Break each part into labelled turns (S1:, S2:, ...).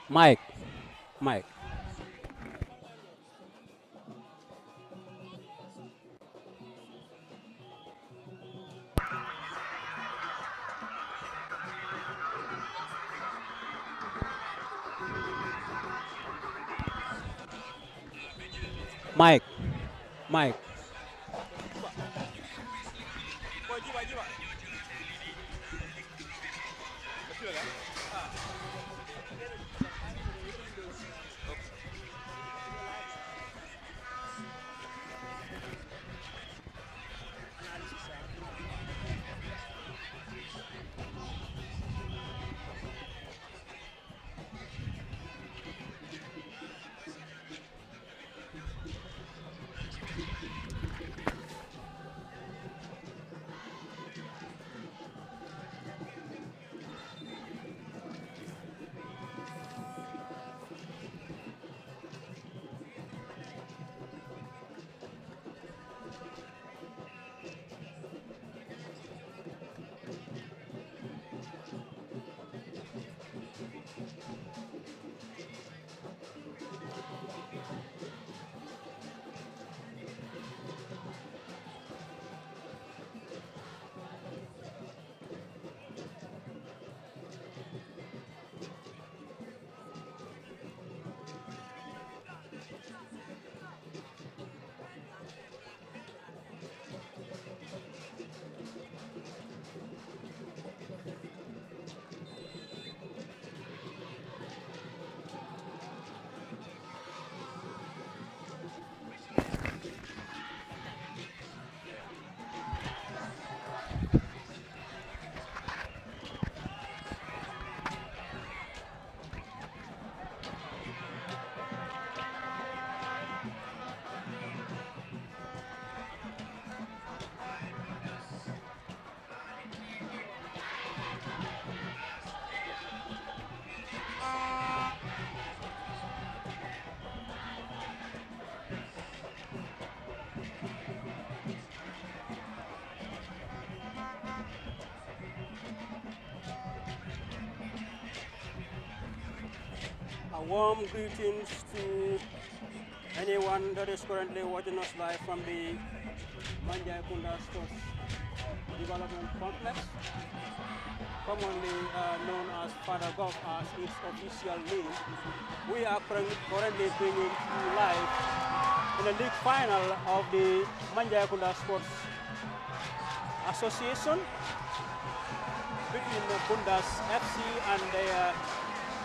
S1: Mike. Mike. Mike. Mike. A warm greetings to anyone that is currently watching us live from the Bundas Sports Development Complex, commonly known as Father Golf as its official name. We are currently bringing you live in the league final of the Manjayakunda Sports Association between the Bundas FC and their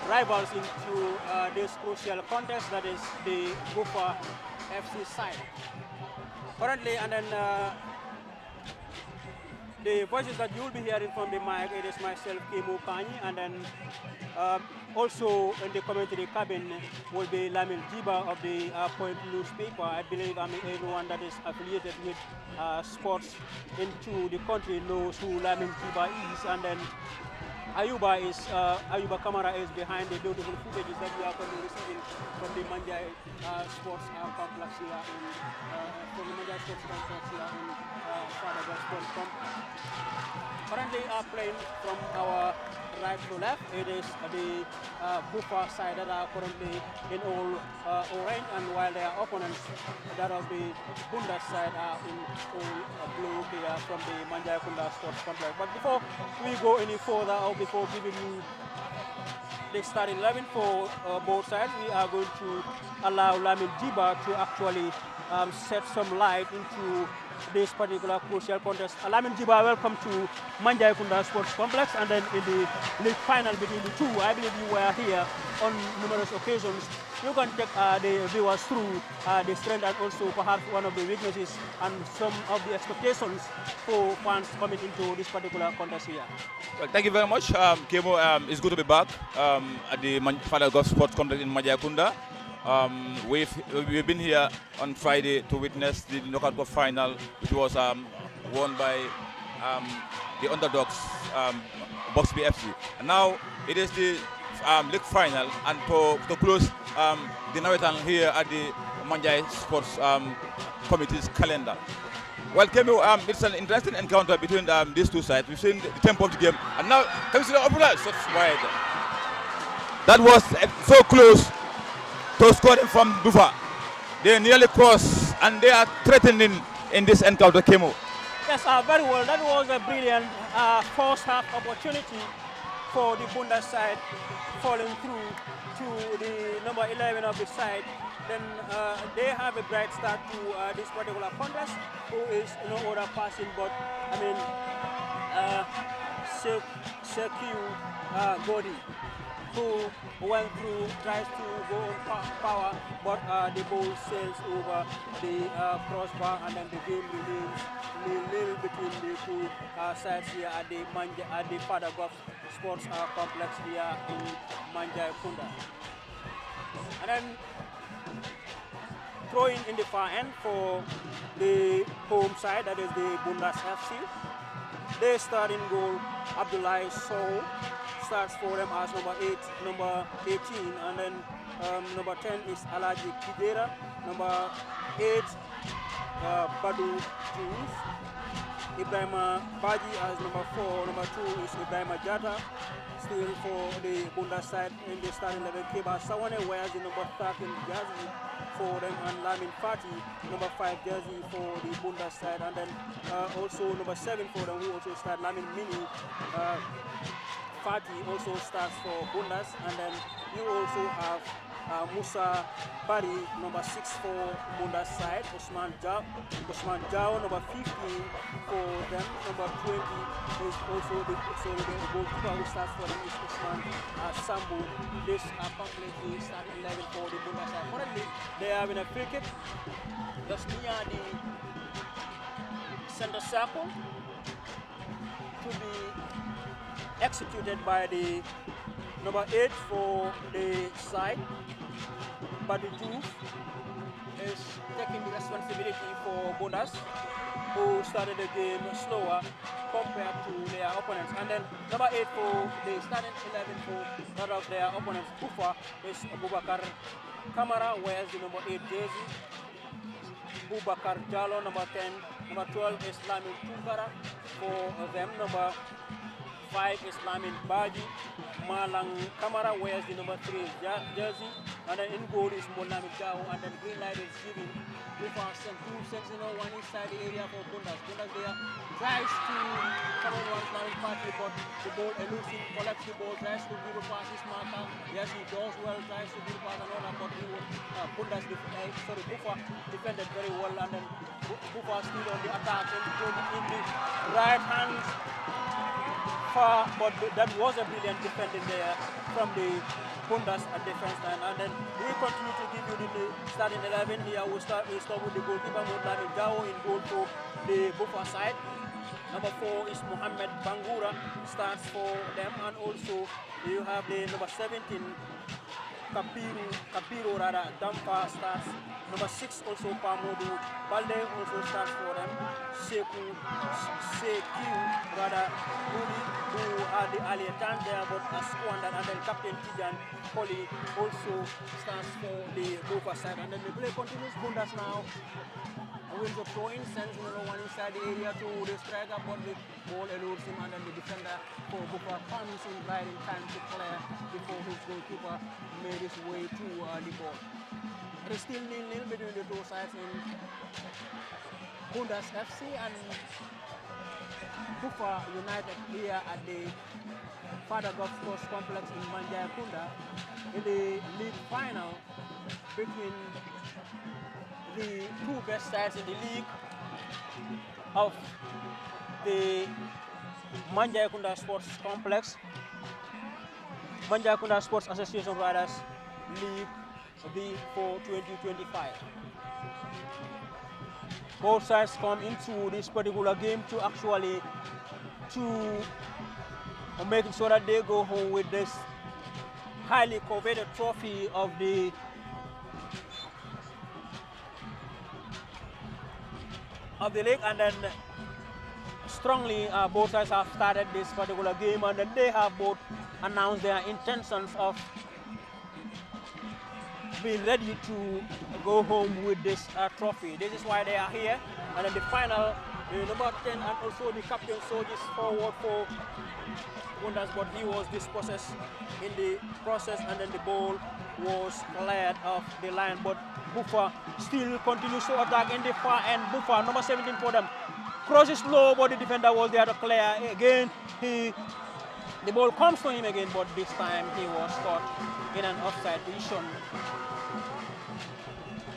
S1: rivals into this crucial contest, that is the Bufa FC side. Currently, and then the voices that you will be hearing from the mic, it is myself, Kimu Kanyi, and then also in the commentary cabin will be Lamin Jiba of the Point newspaper. I believe everyone that is affiliated with sports into the country knows who Lamin Jiba is, and then Ayuba Kamara is behind the beautiful footages that we are currently receiving from the Manjai Sports Complex here in Father God Sports Complex. Currently playing from our right to left, it is the Bufa side that are currently in all orange, and while their opponents that of the Bundas side are in all blue here from the Manjayakunda Sports Complex. But before we go any further, or before giving you the starting 11 for both sides, we are going to allow Lamin Jiba to actually set some light into this particular crucial contest. Lamin Jiba, welcome to Manjayakunda Sports Complex, and then in the league final between the two. I believe you were here on numerous occasions. You can take the viewers through the strength and also perhaps one of the weaknesses and some of the expectations for fans coming into this particular contest here.
S2: Well, thank you very much, Kemo. It's good to be back at the Father God Sports Complex in Manjayakunda. We've been here on Friday to witness the knockout cup final, which was won by the underdogs, Box BFC. And now it is the league final, and to close the Nawettan here at the Manjai Sports Committee's calendar. Well, Kemo, it's an interesting encounter between these two sides. We've seen the tempo of the game, and now can we see the opponent shots wide. That was so close to scoring from Bufa. They nearly crossed and they are threatening in this encounter, Kemo.
S1: Yes, very well. That was a brilliant first half opportunity for the Bundas side, falling through to the number 11 of the side. Then they have a bright start to this particular contest, who is no other passing but, I mean, Sekiu Godi, who went through, tries to go on power, but the ball sails over the crossbar, and then the game remains nil between the two sides here at the Father Golf Sports Complex here in Manjaikunda. And then throwing in the far end for the home side, that is the Bundas FC. They start in goal, Abdullah Sow starts for them as number 18, and then number 10 is Alaji Kidera, number 8 Badu Jules, Ibrahima Baji as number 4, number 2 is Ibrahima Jata, still for the Bundas side in the starting 11, Keba Sawane wears the number 13 jersey for them, and Lamin Fati, number 5 jersey for the Bundas side, and then also number 7 for them, who also start Lamin Mini. Fati also starts for Bundas, and then you also have Musa Bari, number 6 for Bundas side, Usman Jao, number 15 for them, number 20 is also the goalkeeper who starts for them is Usman Sambu. This completely starting 11 for the Bundas side. Currently, they are having a free kick just near the center circle to be executed by the number 8 for the side. Badu Juve is taking the responsibility for Bundas, who started the game slower compared to their opponents. And then number 8 for the starting 11 for one of their opponents, Bufa, is Bubakar Kamara, wears the number 8 jersey. Bubakar Jalo, number 10. Number 12 is Lamin Tunkara for them. Number 5 is Lamin Baji. Malang Kamara wears the number 3 jersey. And then in goal is Monamin Jao. And then green light is giving Bufa some 2 sentinel, one inside the area for Bundas. Bundas there tries to come on one Lamin party, but the ball eludes him, collects the ball, tries to give a pass his marker. Yes, he does well, tries to give a pass and all that, but Bundas, Bufa defended very well, and then Bufa still on the attack and in the right hand far, but that was a brilliant defending there from the Bundas at defense line. And then we continue to give you the starting 11 here. We start with the goalkeeper Moudlani Jao in goal for the Bufa side. Number 4 is Mohammed Bangura, starts for them, and also you have the number 17 Kapiru Dampa starts. Number 6 also Pamodu Balde also starts for them. Seku Uli, who are the Aliatan there, but a squandered, and then Captain Tijan Koli also starts for the Bufa side. And then the play continues. Bundas now wins the throw-in, sends another one inside the area to the striker, but the ball eludes him, and then the defender for Bufa comes in right in time to clear before his goalkeeper made his way to the ball. It is still nil-nil between the two sides in Bundas FC and Bufa United here at the Father Golf Sports Complex in Manjaikunda in the league final between the two best sides in the league of the Manjaikunda Sports Complex, Manjaikunda Sports Association Riders League B for 2025. Both sides come into this particular game to actually make sure that they go home with this highly coveted trophy of the league. And then strongly both sides have started this particular game, and then they have both announced their intentions of being ready to go home with this trophy. This is why they are here, and then the final The number 10 and also the captain saw this forward for Bundas, but he was dispossessed in the process, and then the ball was cleared off the line. But Bufa still continues to attack in the far end. Bufa, number 17 for them, crosses low, but the defender was there to clear. Again, the ball comes to him again, but this time he was caught in an offside position,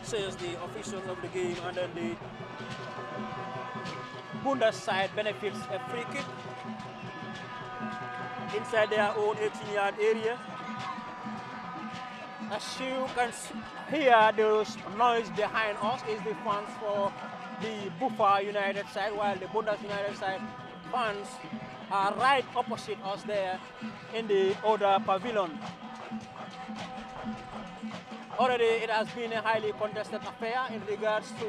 S1: says the officials of the game, and then the Bundas side benefits a free kick inside their own 18-yard area. As you can hear, those noise behind us is the fans for the Bufa United side, while the Bundas United side fans are right opposite us there in the other pavilion. Already it has been a highly contested affair in regards to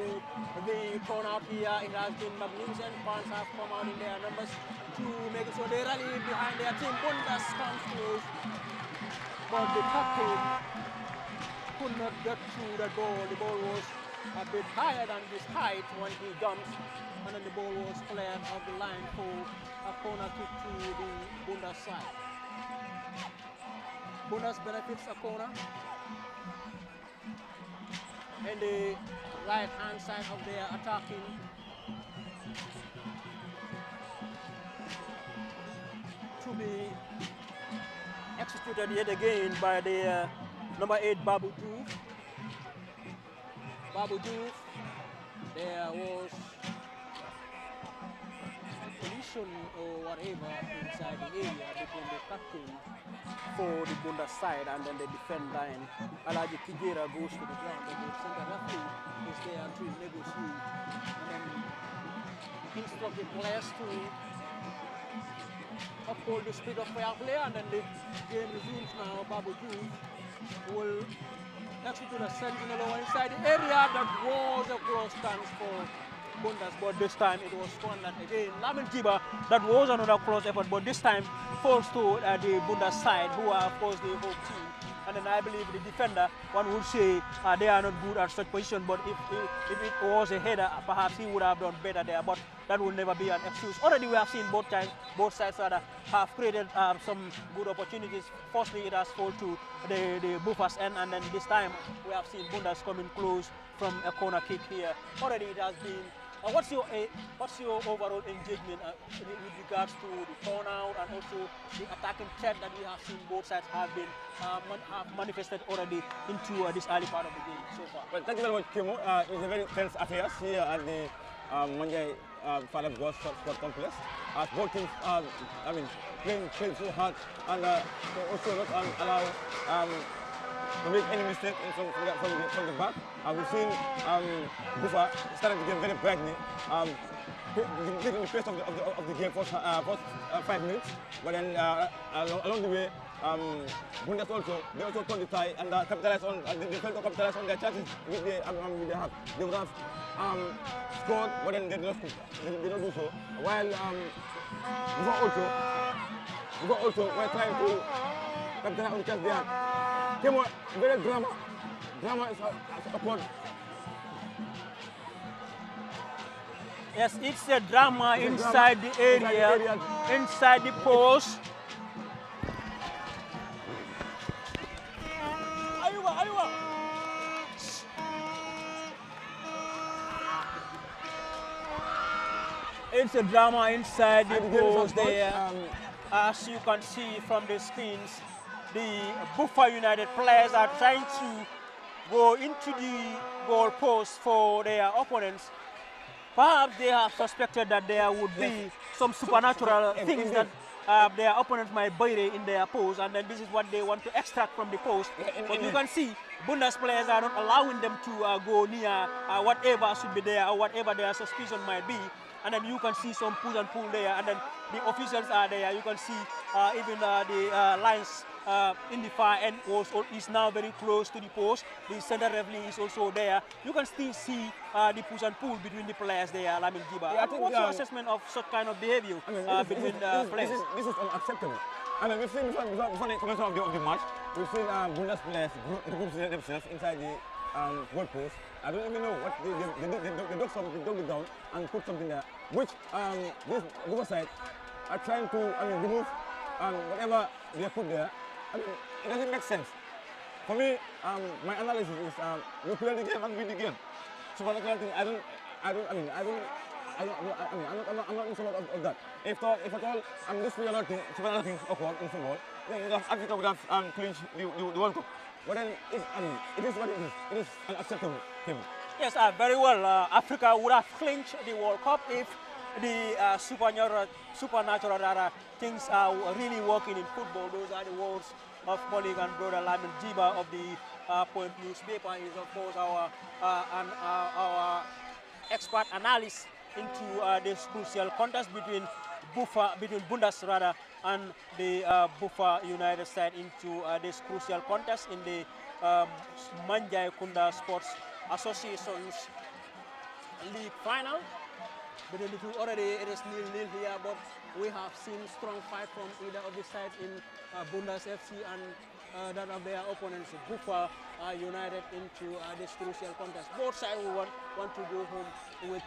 S1: the turnout here. It has been magnificent. Fans have come out in their numbers to make sure they rally behind their team. Bundas comes close, but the captain could not get through the ball. The ball was a bit higher than his height when he jumps, and then the ball was cleared off the line for a corner kick to the Bundas side. Bundas benefits a corner in the right-hand side of their attacking to be executed yet again by the number 8 Babu Diouf. Babu Diouf, there was a collision or whatever inside the area between the captain for the Bundas side and then the defender, and Alaji Kijera goes to the ground, and the center referee is there to negotiate and then instruct the players to uphold the spirit of fair play, and then the game resumes now. Babu Diouf will execute a sentinel inside the area. That was a close chance for Bundas, but this time it was cornered again. Lamin Jiba, that was another close effort, but this time falls to the Bundas side, who are of course the home team. And then I believe the defender, one would say they are not good at such position, but if it was a header, perhaps he would have done better there, but that will never be an excuse. Already we have seen both sides have created some good opportunities. Firstly, it has fallen to the Bufa's end, and then this time we have seen Bundas coming close from a corner kick here. Already it has been. What's your overall engagement with regards to the turnout and also the attacking threat that we have seen both sides have been have manifested already into this early part of the game so far?
S3: Well, thank you very much, Kimo. It's a very tense affair here at the Monday Father God's Sport Complex. As both teams playing so hard and also not allow to make any mistake from the back. We've seen Bufa starting to get very brightly, taking the pace of the game for 5 minutes. But then along the way, Bundas they also turned the tie and capitalized on they failed to capitalize on their chances with the have. They would have scored, but then they did not do so. While Bufa also were trying to capitalize on the chance they had. Came on, very drama is upon.
S1: Yes, it's a drama inside the area, inside the post. It's a drama inside the post there. As you can see from the screens, the Bufa United players are trying to go into the goal post for their opponents. Perhaps they have suspected that there would be some supernatural things that their opponents might bury in their post, and then this is what they want to extract from the post. But you can see Bundas players are not allowing them to go near whatever should be there or whatever their suspicion might be. And then you can see some push and pull there, and then the officials are there. You can see even the lines in the far end is now very close to the post. The center referee is also there. You can still see the push and pull between the players there, Lamin Jiba. Yeah, what's your assessment of such kind of behavior between players?
S3: This is unacceptable. I mean, we've seen before the commencement of the match, we've seen Bundas players group themselves inside the goal post, I don't even know what they dug it down and put something there, which this Bufa side are trying to remove whatever they put there. I mean, it doesn't make sense. For me, my analysis is we play the game and win the game. So for that kind of thing, I'm not in support of that. If at all, this another thing occurred in football, then Africa would have clinched the World Cup. But then, it is what it is. It is unacceptable.
S1: Yes, very well. Africa would have clinched the World Cup if the supernatural things are really working in football. Those are the words of colleague and brother Lamin Jiba of the Point newspaper. Is of course our expert analyst into this crucial contest between Bundas rather and the Bufa United side into this crucial contest in the Manjai Kunda Sports Association's league final. Between the two already it is 0-0 here, but we have seen strong fight from either of the sides in Bundas FC and that of their opponents, Bufa United, into this crucial contest. Both sides will want to go home with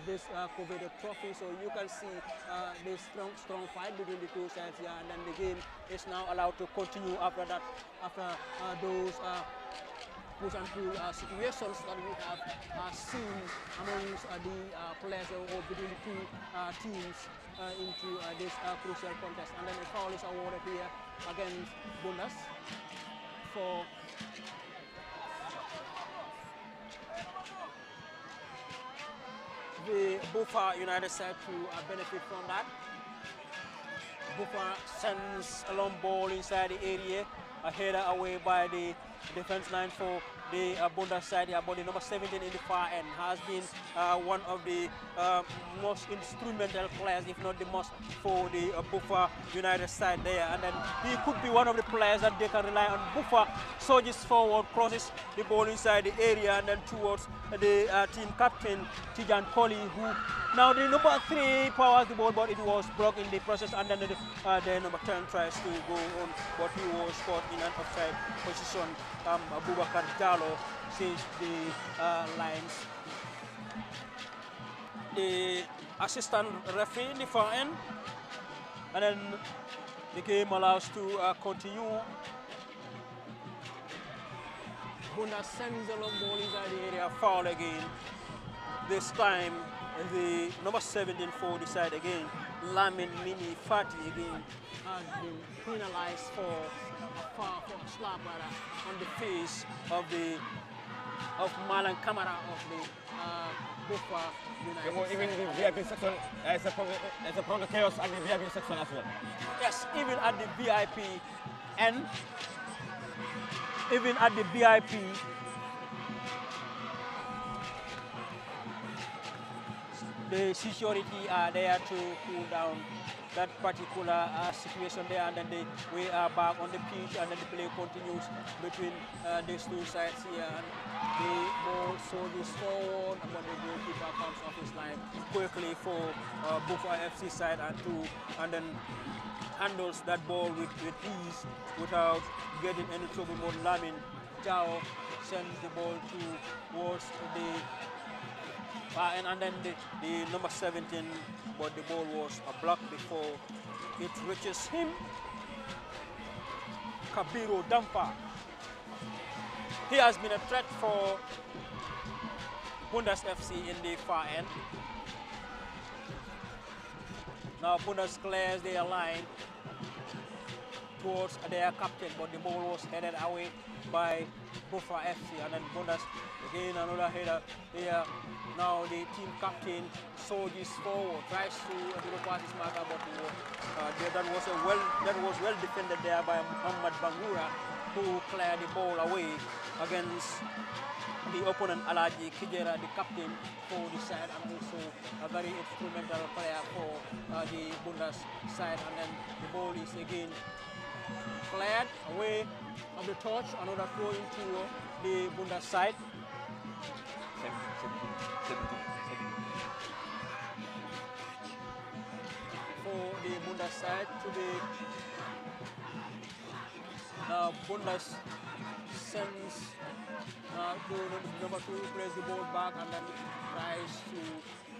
S1: this coveted trophy, so you can see this strong fight between the two sides here, and then the game is now allowed to continue after that, after those push and pull situations that we have seen amongst the players or between the two teams into this crucial contest. And then a foul is awarded here against Bundas for the Bufa United side to benefit from that. Bufa sends a long ball inside the area, a header away by the defense line for the Bundas side here, but the number 17 in the far end has been one of the most instrumental players, if not the most, for the Bufa United side there. And then he could be one of the players that they can rely on. Bufa surges forward, crosses the ball inside the area, and then towards the team captain, Tijan Koli, who now the number 3 powers the ball, but it was blocked in the process, and then the number 10 tries to go on, but he was caught in an offside position. Abubakar Jallo says the lines. The assistant referee in the far end, and then the game allows to continue. Bundas sends a long ball inside the area, foul again. This time the number 17 for the side again, Lamin Mini Fati again, has been penalized for a slap on the face of Malan Kamara of the Bufa United.
S3: Even the VIP section, it's a problem of chaos at the VIP section as well.
S1: Yes, even at the VIP end, even at the VIP, the security are there to cool down that particular situation there, and then we are back on the pitch, and then the play continues between these two sides here, and the ball surges forward, but the goalkeeper comes off his line quickly for Bufa FC side and then handles that ball with ease without getting any trouble. But Lamin Jao sends the ball towards the and then the number 17, but the ball was blocked before it reaches him. Kabiru Dampa. He has been a threat for Bundas FC in the far end. Now Bundas clears their line towards their captain, but the ball was headed away by Bufa FC, and then Bundas again another header here. Now the team captain surges forward, tries to pass his marker, but that was well defended there by Muhammad Bangura, who cleared the ball away against the opponent Alaji Kijera, the captain for the side, and also a very instrumental player for the Bundas side. And then the ball is again cleared away of the touch, another throw into the Bundas side. For the Bundas side to the Bundas sends to number 2, plays the ball back and then tries to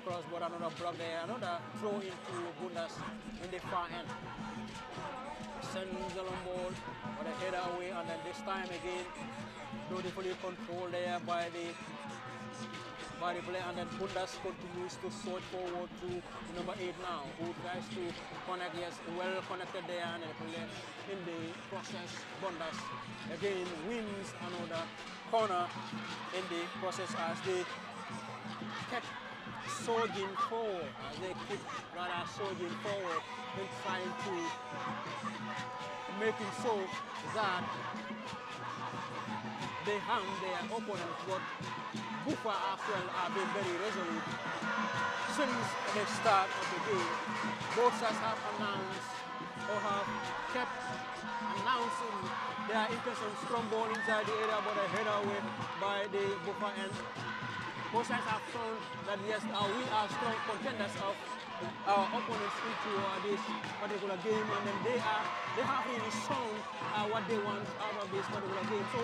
S1: cross, but another block there, another throw into Bundas in the far end. Sends the long ball, but a header away, and then this time again, beautifully controlled there by the player, and then Bundas continues to sort forward to number 8 now, who tries to connect, yes, well connected there, and then in the process, Bundas again wins another corner in the process as they kept surging forward, surging forward in trying to making sure that they hang their opponents, but Bufa as well have been very resolute since the start of the game. Both sides have announced or have kept announcing their intention, strong ball inside the area, but a header away by the Bufa end. Both sides have shown that yes, we are strong contenders of our opponents into this particular game, and then they have really shown what they want out of this particular game. So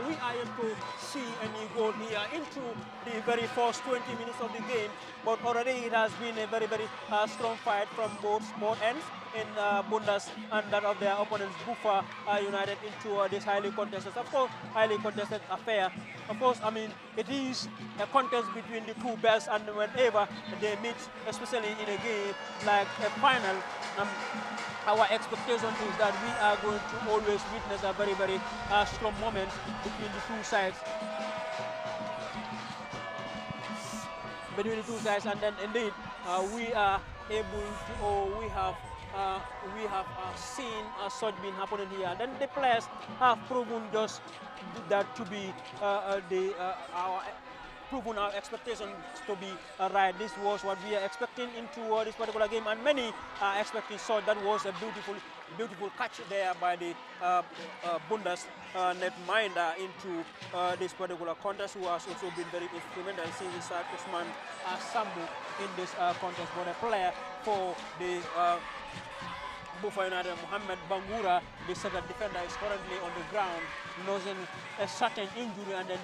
S1: we are yet to see any goal here into the very first 20 minutes of the game, but already it has been a very, very strong fight from both ends in Bundas and that of their opponents, Bufa United, into this highly contested affair. Of course, I mean, it is a contest between the two best, and whenever they meet, especially in a game like a final, our expectation is that we are going to always witness a very, very strong moment between the two sides. And then indeed we are able to, or we have seen such being happening here. Then the players have proven just that to be proven our expectations to be right. This was what we are expecting into this particular game, and many are expecting. So that was a beautiful catch there by the Bundas netminder into this particular contest, who has also been very instrumental since he started Usman Sambu in this contest. But a player for the Bufa United, Mohammed Bangura, the second defender, is currently on the ground, losing a certain injury, and then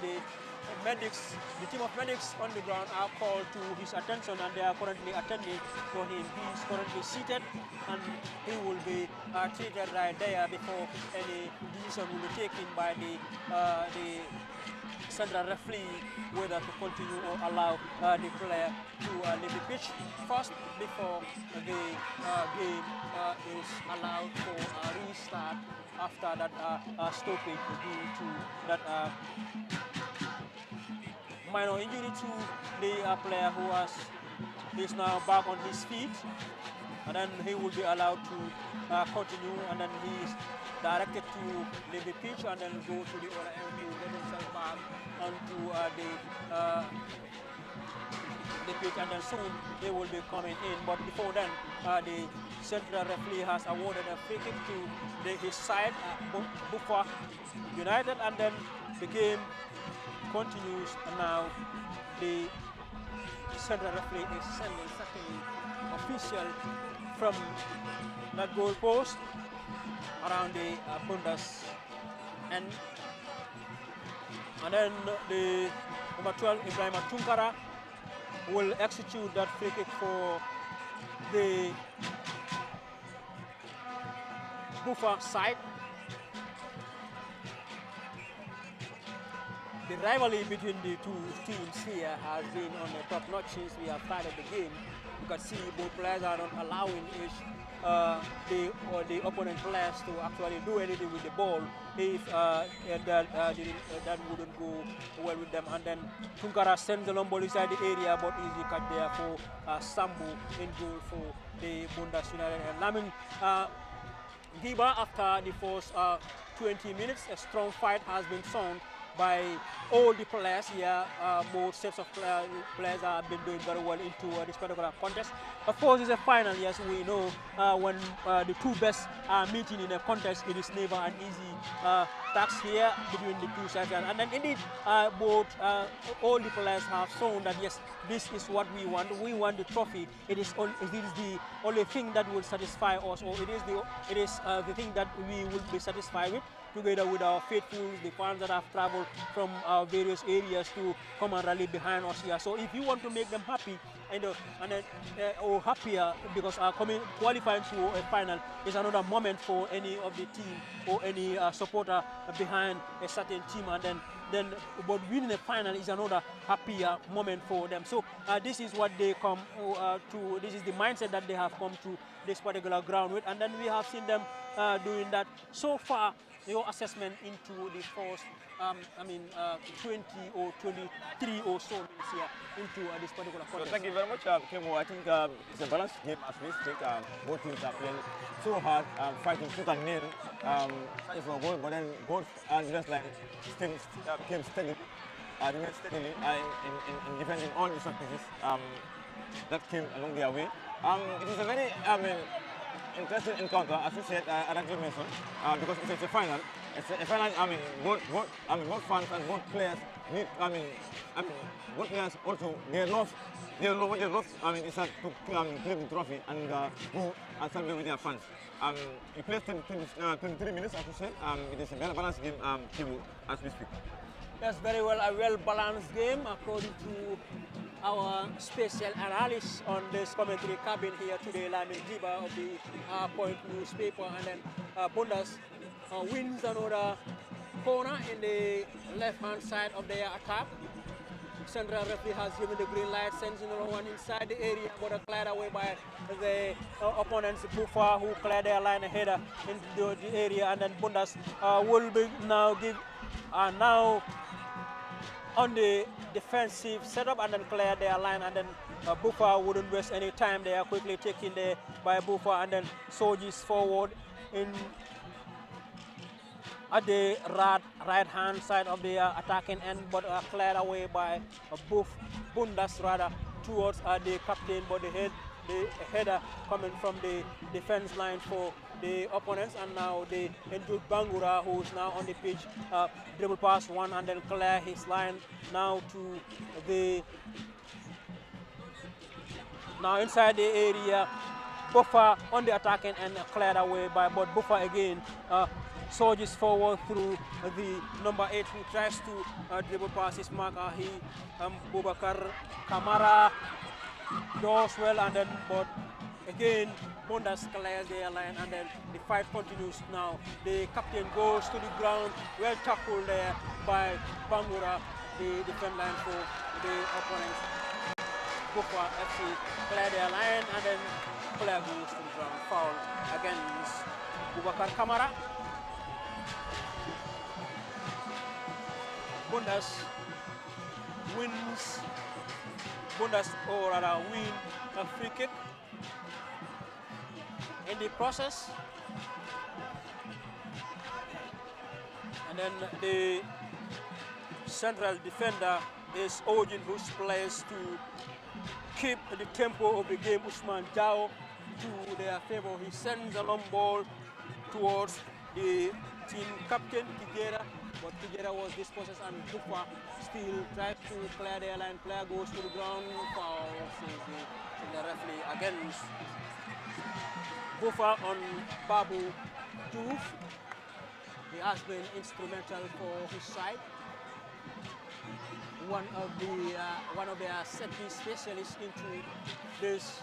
S1: the team of medics on the ground are called to his attention, and they are currently attending for him. He is currently seated, and he will be treated right there before any decision will be taken by the central referee whether to continue or allow the player to leave the pitch first before the game is allowed for a restart after that stoppage due to that minor injury to the player who is now back on his feet, and then he will be allowed to continue, and then he is directed to leave the pitch and then go to the other end to get himself back onto the pitch, and then soon they will be coming in. But before then, the central referee has awarded a free kick to his side, Bufa United, and then the game continues, and now the central referee is sending second official from that goal post around the Bundas end, and then the number 12 Ibrahim Tunkara will execute that free kick for the Bufa side. The rivalry between the two teams here has been on the top notch since we have started the game. You can see both players are not allowing the opponent players to actually do anything with the ball if that wouldn't go well with them. And then Tunkara sends the long ball inside the area, but easy cut there for Sambu in goal for the Bundas United. And Lamin Giba, after the first 20 minutes, a strong fight has been shown by all the players here. Both sets of players have been doing very well into this particular contest. Of course, it's a final. Yes, we know when the two best are meeting in a contest, it is never an easy task here between the two sides. And then indeed, all the players have shown that yes, this is what we want. We want the trophy. It is the only thing that will satisfy us, or it is the thing that we will be satisfied with. together with our faithful, the fans that have traveled from various areas to come and rally behind us here. So if you want to make them happy or happier, because qualifying to a final is another moment for any of the team or any supporter behind a certain team, and then but winning a final is another happier moment for them. So this is what they come to. This is the mindset that they have come to this particular ground with, and then we have seen them doing that so far. Your assessment into the first 20 or 23 or so minutes here into this particular contest.
S3: So thank you very much, Kemo. I think it's a balanced game as we speak. Both teams are playing so hard, fighting tooth and nail, fighting for a goal, but then both just like came steadily, remained steadily in defending all the set pieces that came along their way. It is a very interesting encounter, as you said, as you mentioned, because it's a final. It's a final. Both fans and both players need. Both players also they lost. It's to claim the trophy and go and celebrate with their fans. We played 23 minutes, as you said. It is a very balanced game, as we speak.
S1: Yes, very well. A well-balanced game, according to our special analyst on this commentary cabin here today, Lamin Jiba of the Point newspaper, and then Bundas wins another corner in the left-hand side of their attack. Central referee has given the green light, sends another one inside the area, but cleared away by the opponents, Bufa, who cleared their line ahead into the area, and then Bundas will be now on the defensive setup and then clear their line, and then Bufa wouldn't waste any time. They are quickly taken there by Bufa, and then Soji's forward in at the right hand side of the attacking end, but cleared away by Bundas rather towards the captain, but the header coming from the defense line for the opponents, and now the injured Bangura, who is now on the pitch, dribble past one and then clear his line now to now inside the area. Bufa on the attacking end, cleared away by Bufa again. Surges forward through the number 8, who tries to dribble past his marker. Bubakar Kamara does well, and then but again Bundas clears their line, and then the fight continues now. The captain goes to the ground, well tackled there by Bangura, the defense line for the opponents. Bufa FC clear their line, and then player goes to the ground. Foul against Bubakar Kamara. Bundas wins. Bundas, or rather win a free kick. In the process, and then the central defender is urging his players to keep the tempo of the game. Usman Jao to their favor. He sends a long ball towards the team captain Kijera, but Kijera was dispossessed, and Bufa still tries to clear their line. Player goes to the ground. Foul, says the referee against Bufa on Babu Diouf. He has been instrumental for his side. One of their set-piece specialists into this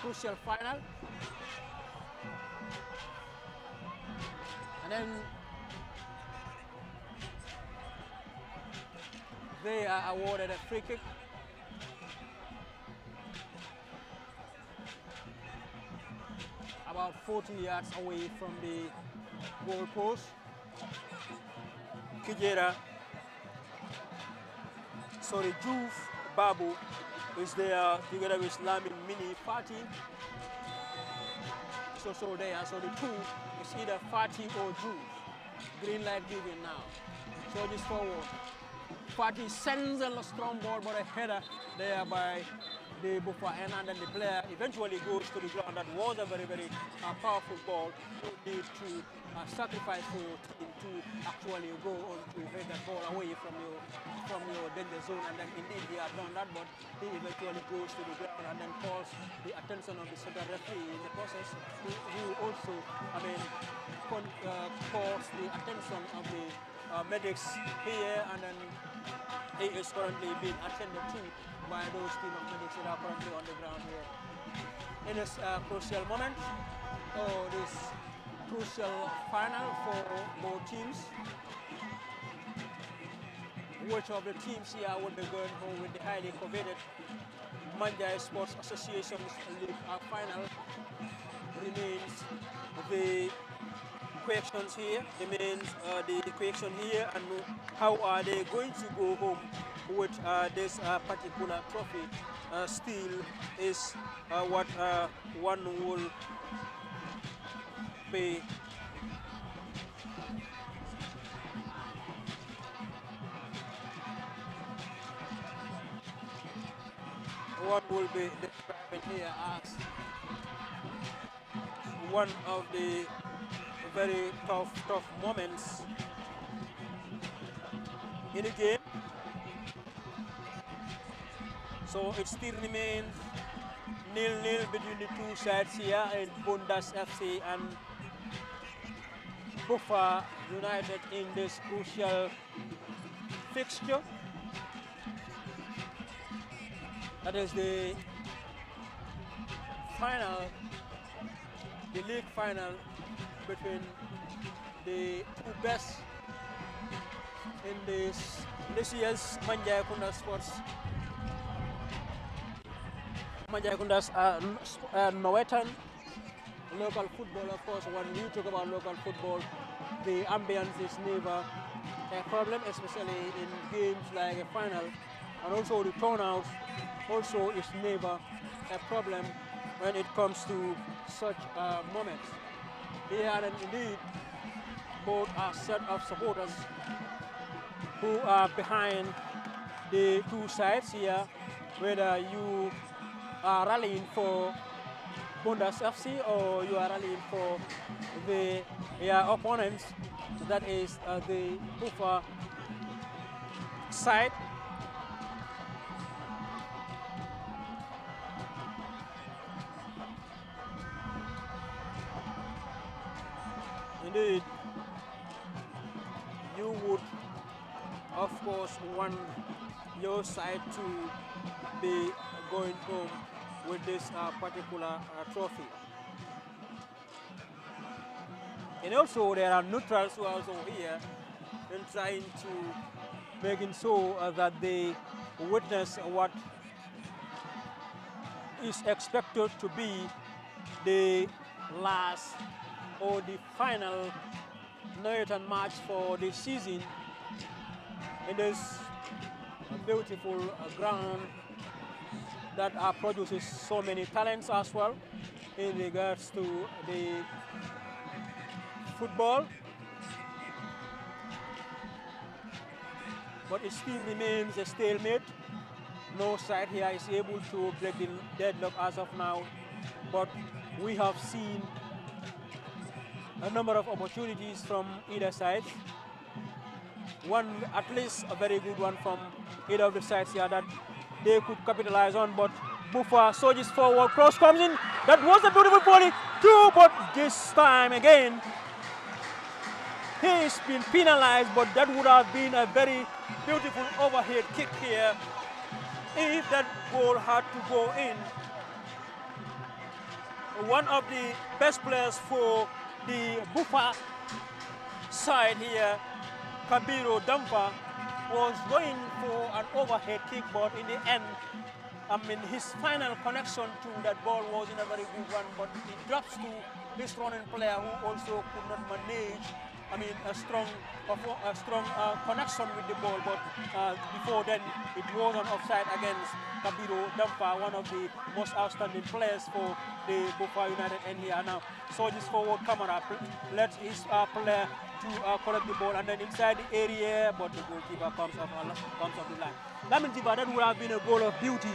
S1: crucial final. And then they are awarded a free kick. About 40 yards away from the goal post. Diouf Babu is there together with Lamin Mini Fati. So there, so the two is either Fati or Diouf. Green light given now. So this forward. Fati sends a strong ball, but a header there by the Bufa end, and then the player eventually goes to the ground. That was a very, very powerful ball. You need to sacrifice for your team to actually go on to head that ball away from your danger zone, and then indeed he had done that, but he eventually goes to the ground and then calls the attention of the center referee in the process, who also, calls the attention of the medics here, and then he is currently being attended to by those team of medics that are currently on the ground here. In this crucial moment, this crucial final for both teams. Which of the teams here will be going home with the highly coveted Mandjai Sports Association's League final remains the questions here, the question here, and how are they going to go home with this particular trophy still is what one will be described here as one of the very tough moments in the game. So it still remains 0-0 between the two sides here in Bundas FC and Bufa United in this crucial fixture. That is the final, the league final between the two best in this year's Mandjai Sports. Mandjai Nawettan. Local football, of course, when you talk about local football, the ambience is never a problem, especially in games like a final, and also the turnouts also is never a problem when it comes to such moments. Here and indeed, both are set of supporters who are behind the two sides here, whether you are rallying for Bundas FC or you are rallying for your opponents, that is the Bufa side. Indeed, you would, of course, want your side to be going home with this particular trophy. And also there are neutrals who are also here and trying to making sure that they witness what is expected to be the last or the final Nawettan match for the season in this beautiful ground that produces so many talents as well in regards to the football. But it still remains a stalemate. No side here is able to break the deadlock as of now. But we have seen a number of opportunities from either side. One, at least a very good one from either of the sides here that they could capitalize on, but Bufa surges forward, cross comes in. That was a beautiful volley too, but this time again, he's been penalized, but that would have been a very beautiful overhead kick here if that goal had to go in. One of the best players for the Bufa side here, Kabiro Dampa, was going for an overhead kick, but in the end, his final connection to that ball wasn't a very good one, but it drops to this running player who also could not manage a strong connection with the ball, but before then it was an offside against Kabiro Dampa, one of the most outstanding players for the Bufa United end here. Now surges forward, Camara lets his player to collect the ball, and then inside the area, but the goalkeeper comes off the line. Lamin Jiba, that would have been a goal of beauty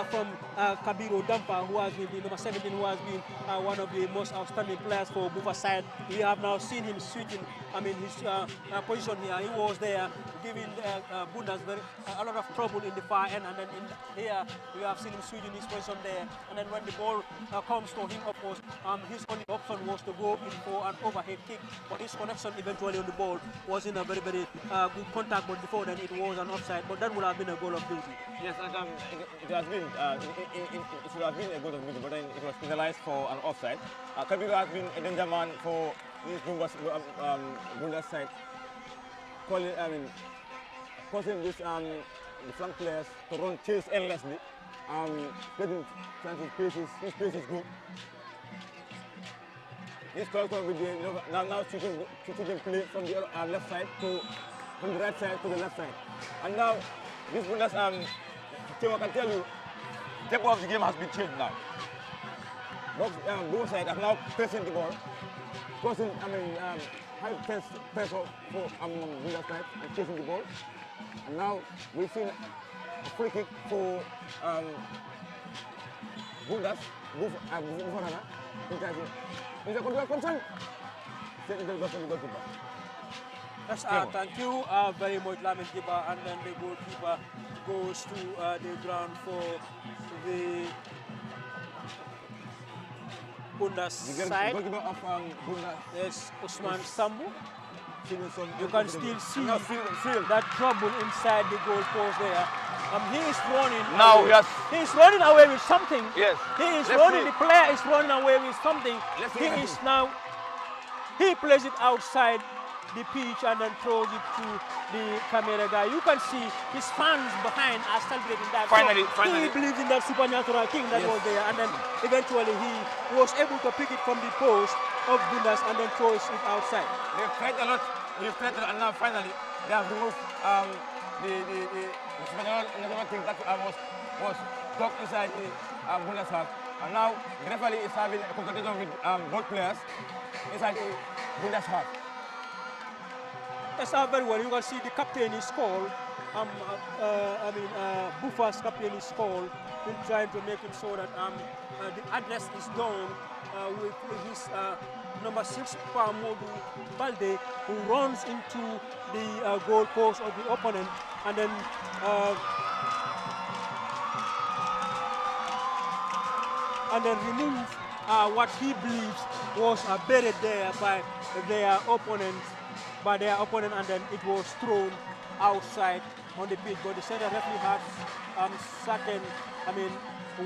S1: from Kabiru Dampa, who has been the number 17, who has been one of the most outstanding players for Bufa side. We have now seen him switching, his position here. He was there giving Bundas a lot of trouble in the far end, and then here we have seen him switching his position there. And then when the ball comes to him, of course, his only option was to go in for an overhead kick, but his connection eventually on the ball was in a very, very good contact, but before then it was an offside, but that would have been a goal of beauty.
S3: Yes, and it has been, it should have been a goal of beauty, but then it was penalized for an offside. Kabiru has been a danger man for this Bundas side, causing this the flank players to run chase endlessly, getting chances, his pace is good. This culture with the now shooting play from the left side from the right side to the left side, and now this Bundas team, I can tell you, the tempo of the game has been changed now. Both sides are now pressing the ball, causing high pressure for Bundas side and chasing the ball. And now we've seen a free kick for Bundas, Bufa. Is a control concern?
S1: Yes, thank you very much, Lamin Jiba, and then the goalkeeper goes to the ground for the Bundas side.
S3: The goalkeeper of Bundas.
S1: Yes, Usman Sambu. You
S3: can
S1: can still see that trouble inside the goal post there. He is running.
S2: Now
S1: away. He is running away with something.
S2: Yes.
S1: He is running. The player is running away with something. He plays it outside the pitch and then throws it to the camera guy. You can see his fans behind are celebrating that.
S2: Finally.
S1: He believes in that supernatural thing that was there, and then eventually he was able to pick it from the post of Bundas and then throws it outside.
S3: They've tried a lot. And now finally they have removed the supernatural thing that was stuck inside the Bundas half. And now the referee is having a competition with both players inside the Bundas half.
S1: Yes, very well. You can see the captain is called. Bufa's captain is called, in trying to make it so that the address is done with his number 6, Pamodu Balde, who runs into the goal post of the opponent and then removes what he believes was buried there by their opponent, and then it was thrown outside on the pitch. But the center referee has certain,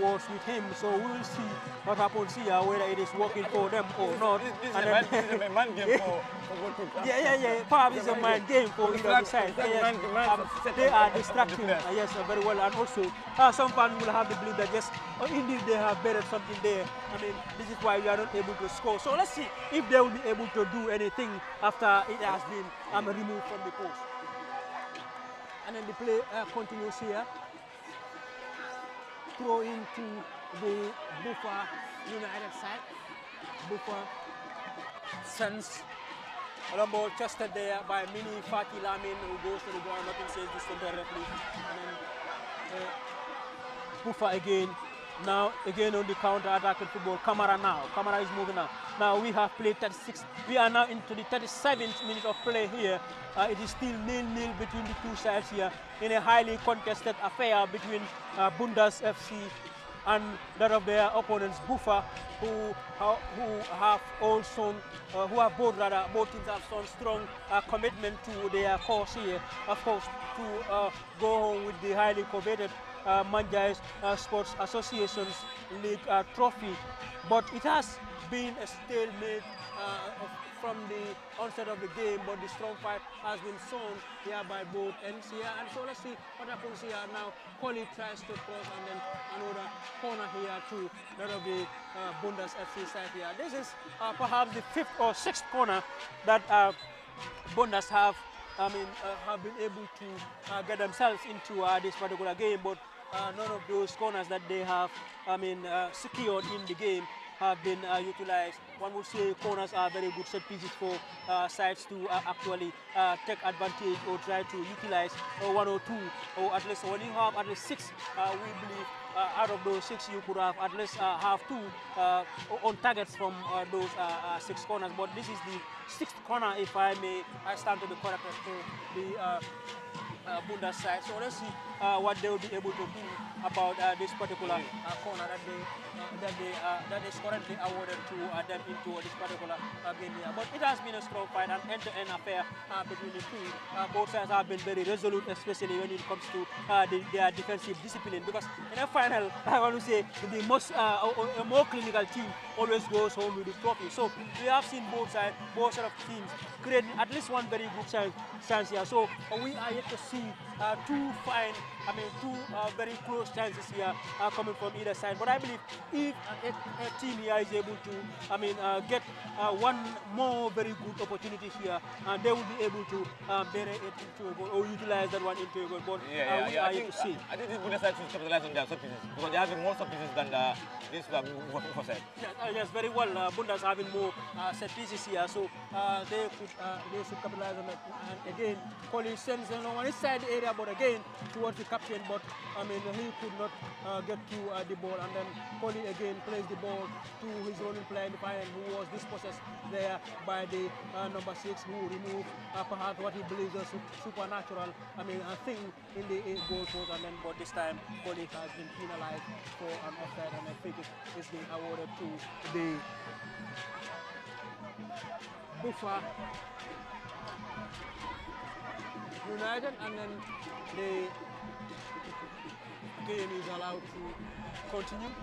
S1: was with him, so we will see what happens here, whether it is working for them or not.
S3: This is a mind game for both teams.
S1: Yeah. Perhaps it's a mind game for either side. They are distracting. Yes, very well. And also, some fans will have the belief that yes, indeed they have buried something there. This is why we are not able to score. So let's see if they will be able to do anything after it has been removed from the post. And then the play continues here. Throw into the Bufa United side. Bufa sends a ball tested there by Mini Fatih Lamin, who goes to the ground. Nothing says this to the referee. And then Bufa again. Now again on the counter-attacking football. Kamara is moving now. Now we have played 36. We are now into the 37th minute of play here. It is still 0-0 between the two sides here in a highly contested affair between Bundas FC and that of their opponents, Bufa, who both teams have shown strong commitment to their cause here. Of course, to go home with the highly coveted Manjai's Sports Association's League trophy, but it has been a stalemate from the onset of the game, but the strong fight has been shown here by both ends here. And so let's see what happens here now. Kohli tries to cross and then another corner here to that of the Bundas FC side here. This is perhaps the 5th or 6th corner that Bundas have been able to get themselves into this particular game, but none of those corners that they have secured in the game have been utilized. One would say corners are very good set pieces for sides to actually take advantage or try to utilize one or two, or at least when you have at least six, we believe out of those six you could have at least have two on targets from those six corners. But this is the sixth corner, if I may stand to be corrected, for the Bundas side. So let's see what they will be able to do about this particular corner that is currently awarded to them into this particular game here. But it has been a strong fight, an end-to-end affair between the two. Both sides have been very resolute, especially when it comes to their defensive discipline. Because in a final, I want to say the most a more clinical team always goes home with the trophy. So we have seen both sides, both set of teams creating at least one very good chance here. So we are yet to see two very close chances here coming from either side. But I believe if a team here is able to, get one more very good opportunity here, they will be able to bury it into a goal or utilize that one into a goal. But we are yet to see.
S3: I think this Bundas side should capitalize on their set pieces because they have more set pieces than this Bufa side.
S1: Yes, very well. Bundas having more set pieces here, so they should capitalize on it. And again, Coley sends on his side area, but again towards the captain. But he could not get to the ball, and then Coley again plays the ball to his running player in the final, who was dispossessed there by the number 6, who removed perhaps what he believes is supernatural thing in the goal post, and then but this time Coley has been penalized for an offside, and I think it is being awarded to the Bufa United, and then the game is allowed to continue.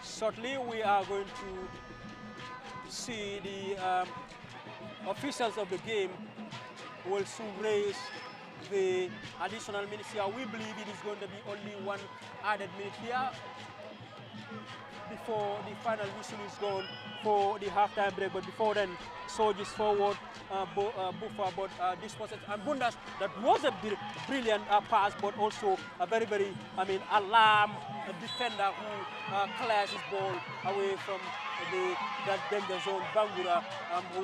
S1: Shortly, we are going to see the officials of the game will soon raise the additional minutes here. We believe it is going to be only one added minute here before the final whistle is gone for the halftime break. But before then, surges forward, Bufa, but this was and Bundas, that was a brilliant pass, but also a very, very, alarm defender who clears his ball away from that danger zone. Bangura, who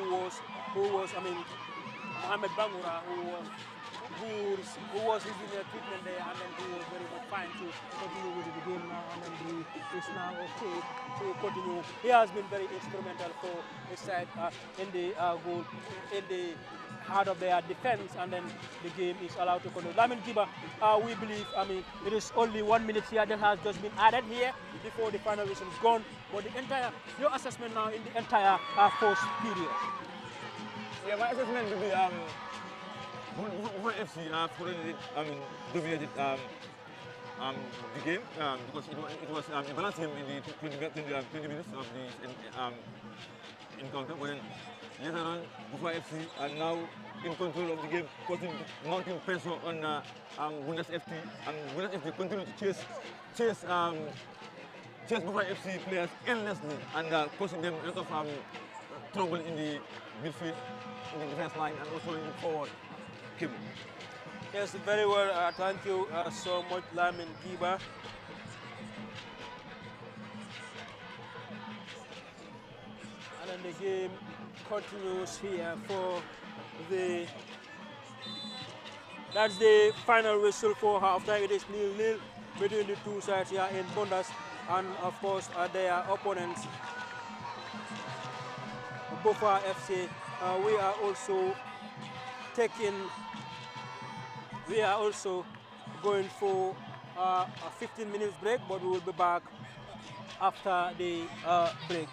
S1: was Mohamed Bangura, who was using the treatment there, and then he was very much fine to continue with the game now, and then he is now okay to continue. He has been very instrumental for his side in the goal, in the heart of their defense, and then the game is allowed to continue. Lamin Giba, we believe, it is only 1 minute here that has just been added here before the final whistle is gone. But your assessment now in the entire first period?
S3: Yeah, my assessment will be Bufa FC dominated the game because it was a balanced game in the 20 minutes of the encounter. But then later on, Bufa FC are now in control of the game, causing mounting pressure on Bundas FC, and Bundas FC continue to chase Bufa FC players endlessly, and causing them a lot of trouble in the midfield, in the defense line, and also in the forward.
S1: Yes, very well. Thank you so much, Lamin Giba. And then the game continues here for that's the final whistle for halftime. It is 0-0 between the two sides here in Bundas, and of course their opponents, Bufa FC. We are also going for a 15 minutes break, but we will be back after the break.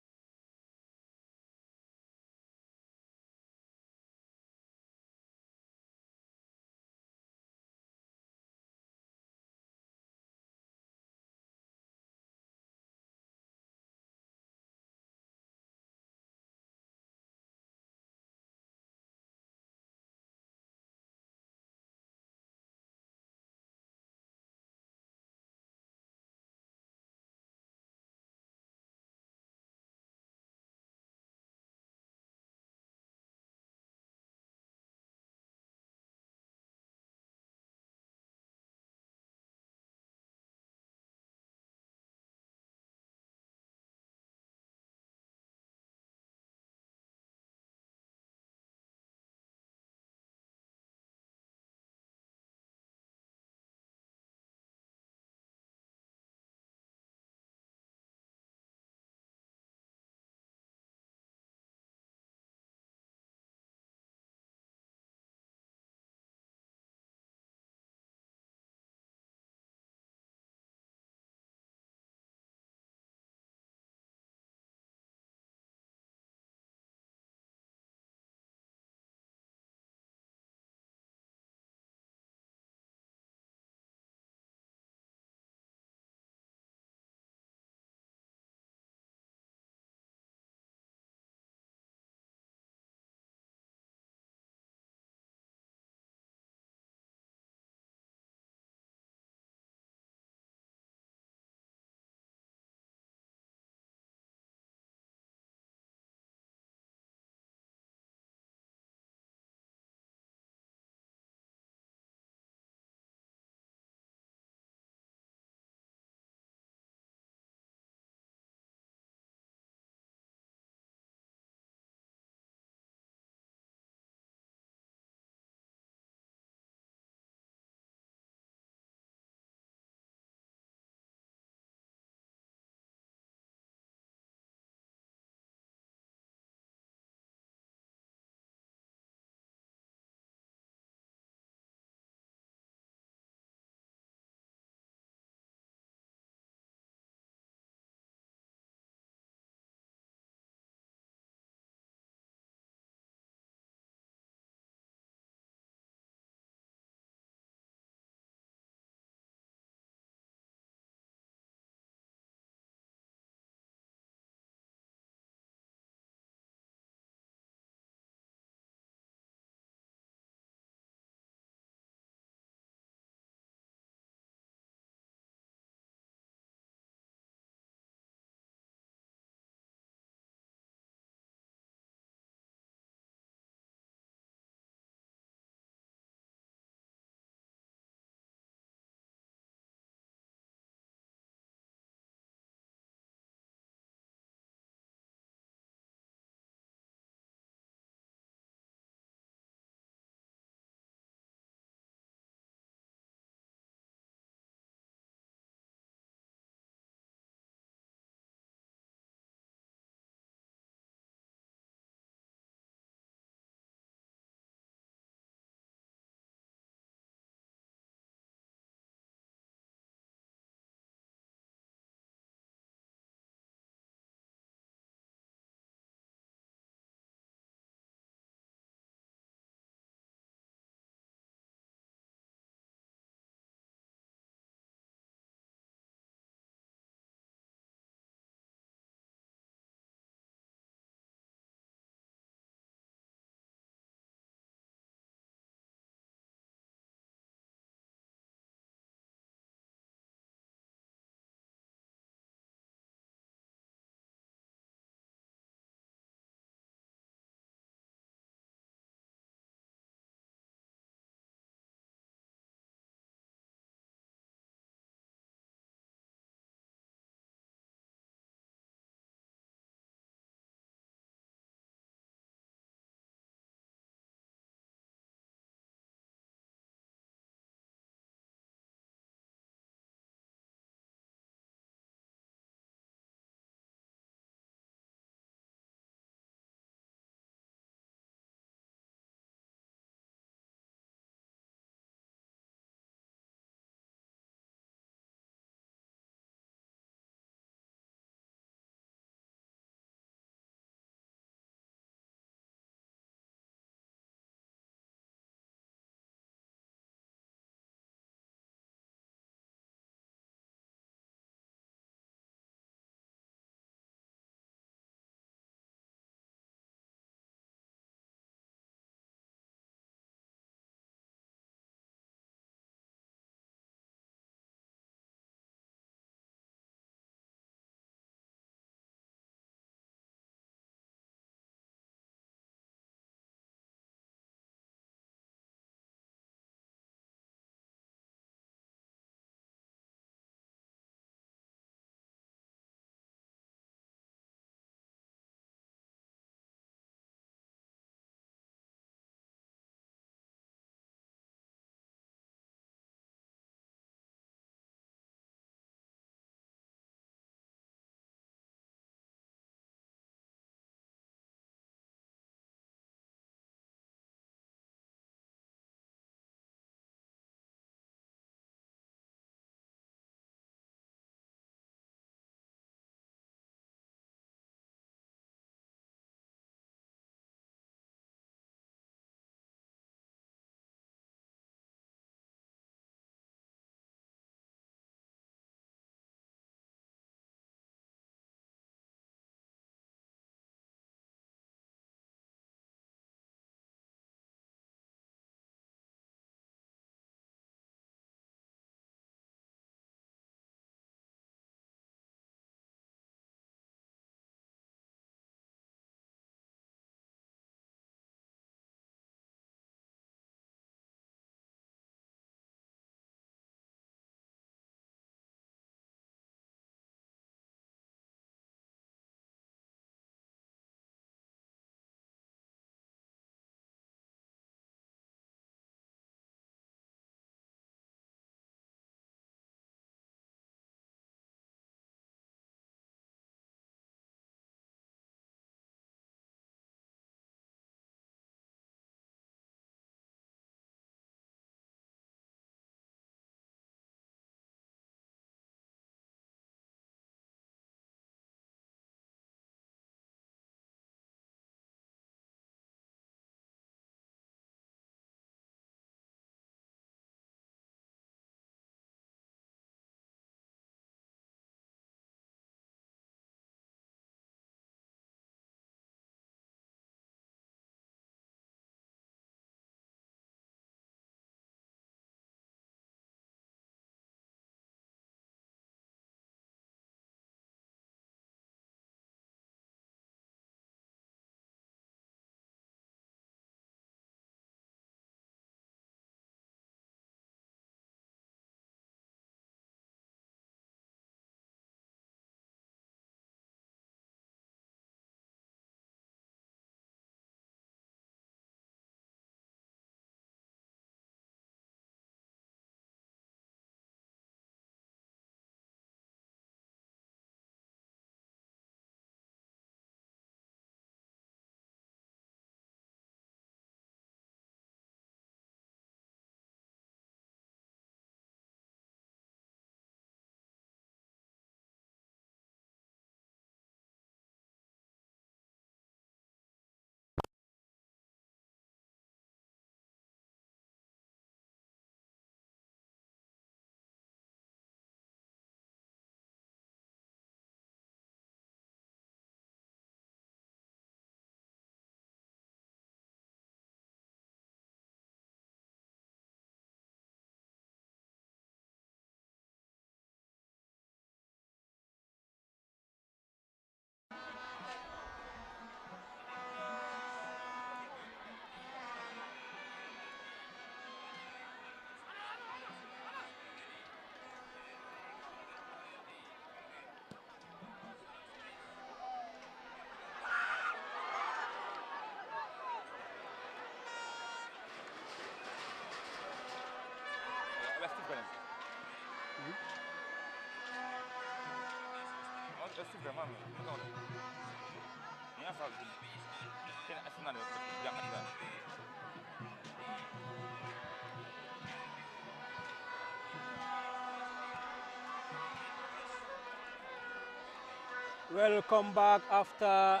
S1: Welcome back after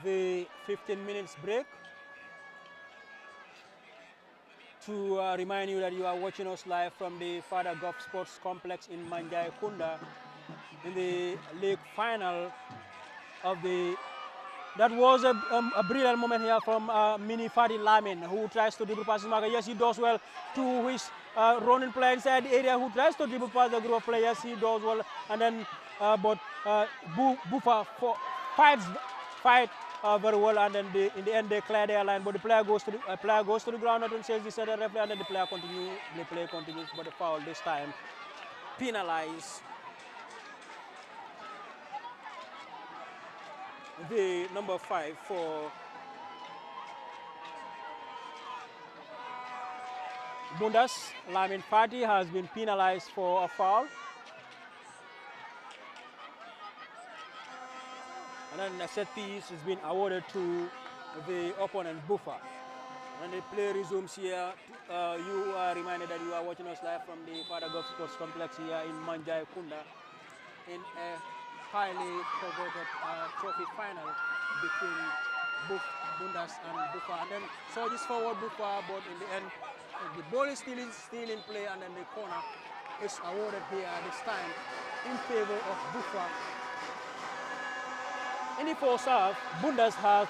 S1: the 15 minutes break. To remind you that you are watching us live from the Father Golf Sports Complex in Manjai Kunda in the league final of the. That was a brilliant moment here from Mini Fadi Lamin, who tries to dribble past his marker. Yes, he does well to his running player inside the area, who tries to dribble past the group of players. He does well, and then Bufa fight very well, and then in the end they clear their line, but the player goes to the ground and says the center referee, and then the play continues, but the foul this time penalized the number 5 for Bundas. Lamin Fati has been penalized for a foul. And then a set piece has been awarded to the opponent, Bufa. And the play resumes here. You are reminded that you are watching us live from the Father Golf Sports Complex here in Manjai Kunda in a highly coveted trophy final between Bundas and Bufa. And then so this forward Bufa, but in the end, the ball is still in play, and then the corner is awarded here this time in favor of Bufa. In the first half, Bundas have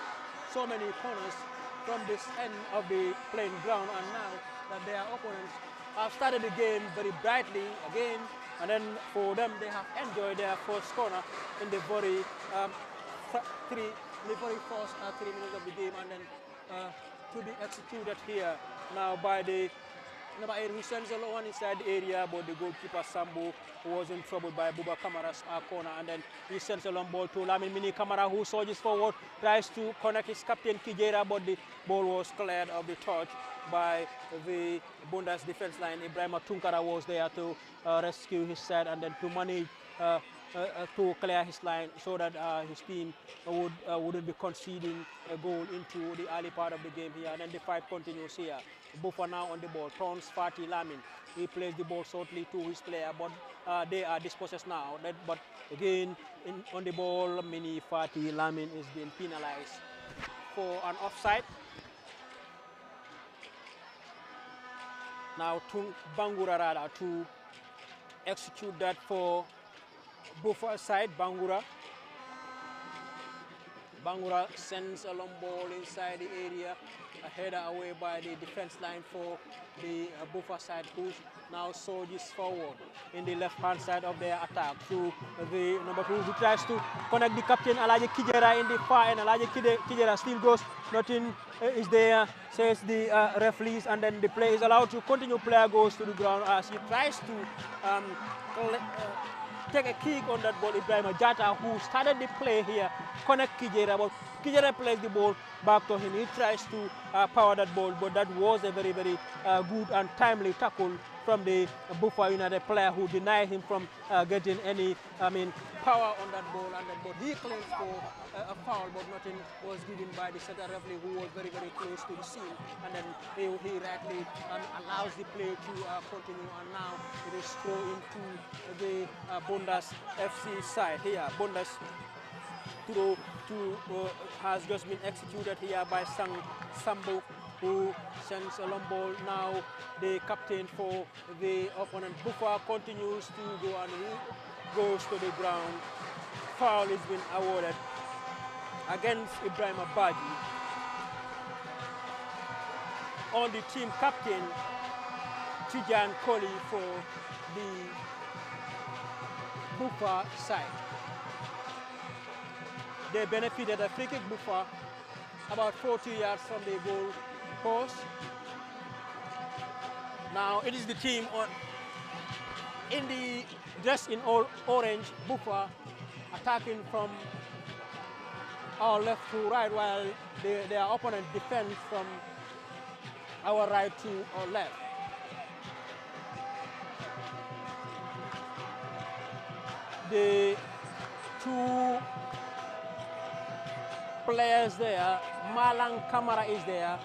S1: so many corners from this end of the playing ground, and now that their opponents have started the game very brightly again, and then for them, they have enjoyed their first corner in the very first 3 minutes of the game, and then to be executed here now by the number 8, who sends a low one inside the area, but the goalkeeper Sambu, who was in trouble by Buba Kamara's corner, and then he sends a long ball to Lamin Mini Kamara, who surges forward, tries to connect his captain Kijera, but the ball was cleared of the touch by the Bundas defense line. Ibrahima Tunkara was there to rescue his side, and then to manage to clear his line so that his team wouldn't be conceding a goal into the early part of the game here. And then the fight continues here. Bufa now on the ball, turns Fatih Lamin. He plays the ball shortly to his player, but they are dispossessed now. But again, on the ball, Mini Fatih Lamin is being penalized for an offside. Now Bangura Rada to execute that for Bufa side. Bangura sends a long ball inside the area, a header away by the defense line for the Bufa side, who now surges forward in the left-hand side of their attack to the number 2, who tries to connect the captain Alaji Kijera in the far end. Alaji Kijera still goes, nothing is there, says the referees, and then the play is allowed to continue. Player goes to the ground as he tries to take a kick on that ball. Ibrahima Jata, who started the play here, connect Kijera, but Kijera plays the ball back to him. He tries to power that ball, but that was a very, very good and timely tackle from the Bufa United player, who denied him from getting any, power on that ball. And that ball, he claims for a foul, but nothing was given by the center referee, who was very, very close to the scene. And then he rightly allows the play to continue. And now it is thrown into the Bundas FC side here. Bundas throw has just been executed here by Sambo, who sends a long ball. Now the captain for the opponent, Bufa, continues to go, and he goes to the ground. Foul has been awarded against Ibrahim Abaji on the team captain, Tijan Koli, for the Bufa side. They benefited a free kick, Bufa, about 40 yards from the goal post. Now it is the team dressed in all orange, Bufa, attacking from our left to right, while their opponent defends from our right to our left. the two players there. Malang Kamara is there.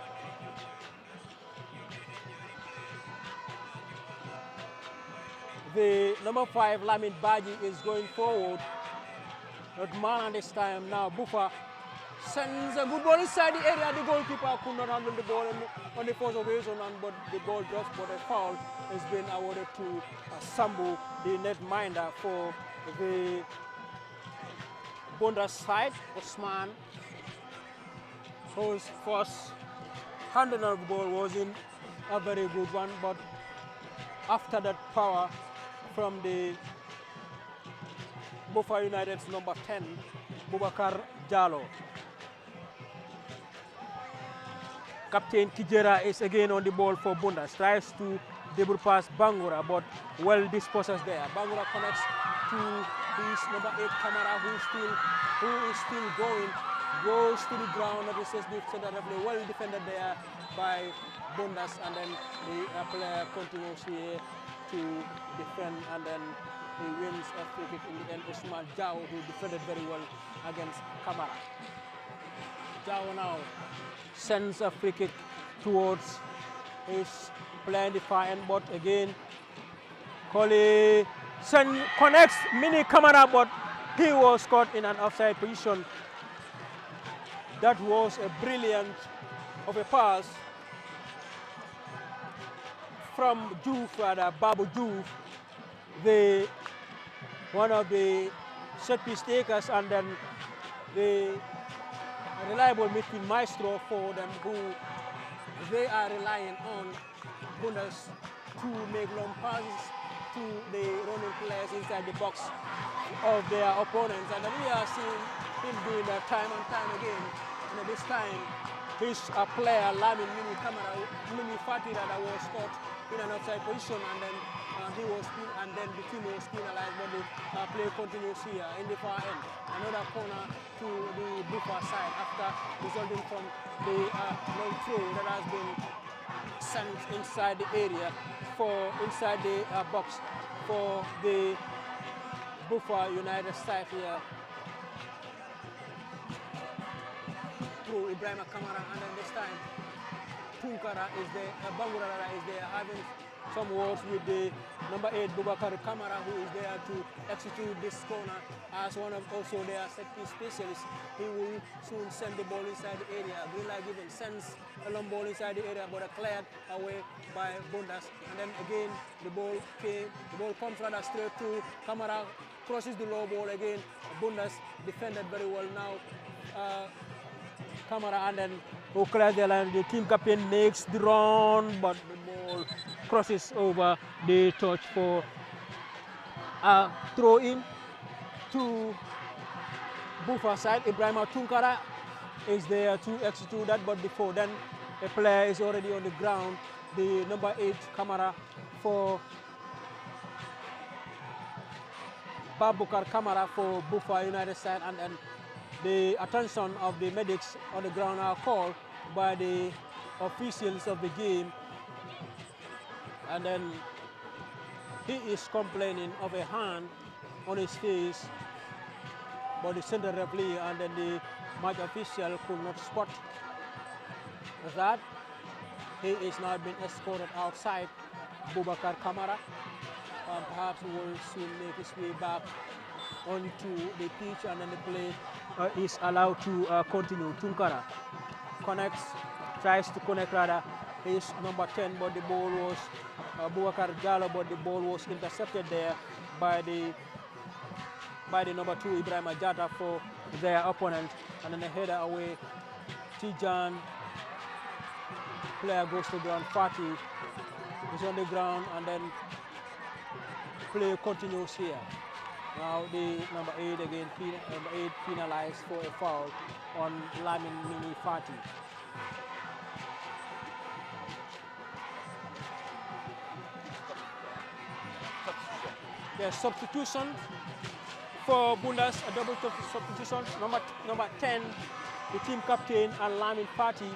S1: The number 5, Lamin Baji, is going forward. Not Malang this time. Now Bufa sends a good ball inside the area. The goalkeeper could not handle the ball on the first occasion, but the ball drops, but a foul has been awarded to Sambu, the netminder for the Bundas side. Osman, whose first handling of the ball wasn't a very good one, but after that power from the Bufa United's number 10, Bubakar Jallo. Captain Kijera is again on the ball for Bundas. Tries to dribble past Bangura, but well dispossessed there. Bangura connects to his number 8 Kamara, who is still going. Goes to the ground. That is well defended there by Bundas, and then the player continues here to defend, and then he wins a free kick in the end. Usman Jao, who defended very well against Kamara. Jao now sends a free kick towards his player in the far end, but again, Koli connects Mini Kamara, but he was caught in an offside position. That was a brilliant of a pass from Juve, Babu Juve, one of the set piece takers, and then the reliable midfield maestro for them, who they are relying on Bundas to make long passes to the running players inside the box of their opponents, and we are seeing him doing that time and time again. And this time, his player Lamin Mini Fatira that was caught in an outside position, and then the team was penalized, but the play continues here in the far end. Another corner to the Bufa side after resulting from the long throw that has been sent inside the area inside the box for the Bufa United side here. Through Ibrahim Kamara, and then this time Tunkara is there, Bangurara is there, having some words with the number 8 Bubakar Kamara, who is there to execute this corner as one of also their set piece specialists. He will soon send the ball inside the area. Greenlight given sends a long ball inside the area, but cleared away by Bundas. And then again the ball comes rather straight to Kamara, crosses the low ball again. Bundas defended very well now. Kamara, and then who clears the line. The team captain makes the run, but the ball crosses over the touch for a throw in to Bufa side. Ibrahim Tunkara is there to execute that, but before then a player is already on the ground. The number 8 Kamara for Babukar Kamara for Bufa United side, and then the attention of the medics on the ground are called by the officials of the game, and then he is complaining of a hand on his face, but the center referee and then the match official could not spot that. He is now being escorted outside, Bubakar Kamara, and perhaps he will soon make his way back onto the pitch, and then the play is allowed to continue. Tunkara tries to connect rather his number 10, but the ball was Bubakar Jallo, but the ball was intercepted there by the number 2 Ibrahim Ajata for their opponent, and then the header away. Tijan, player goes to ground. Fatih is on the ground, and then play continues here. Now the number 8 again, number 8 penalized for a foul on Lamin Mini Fatih. There's substitution for Bundas, a double substitution. Number 10, the team captain, and Lamin Fatih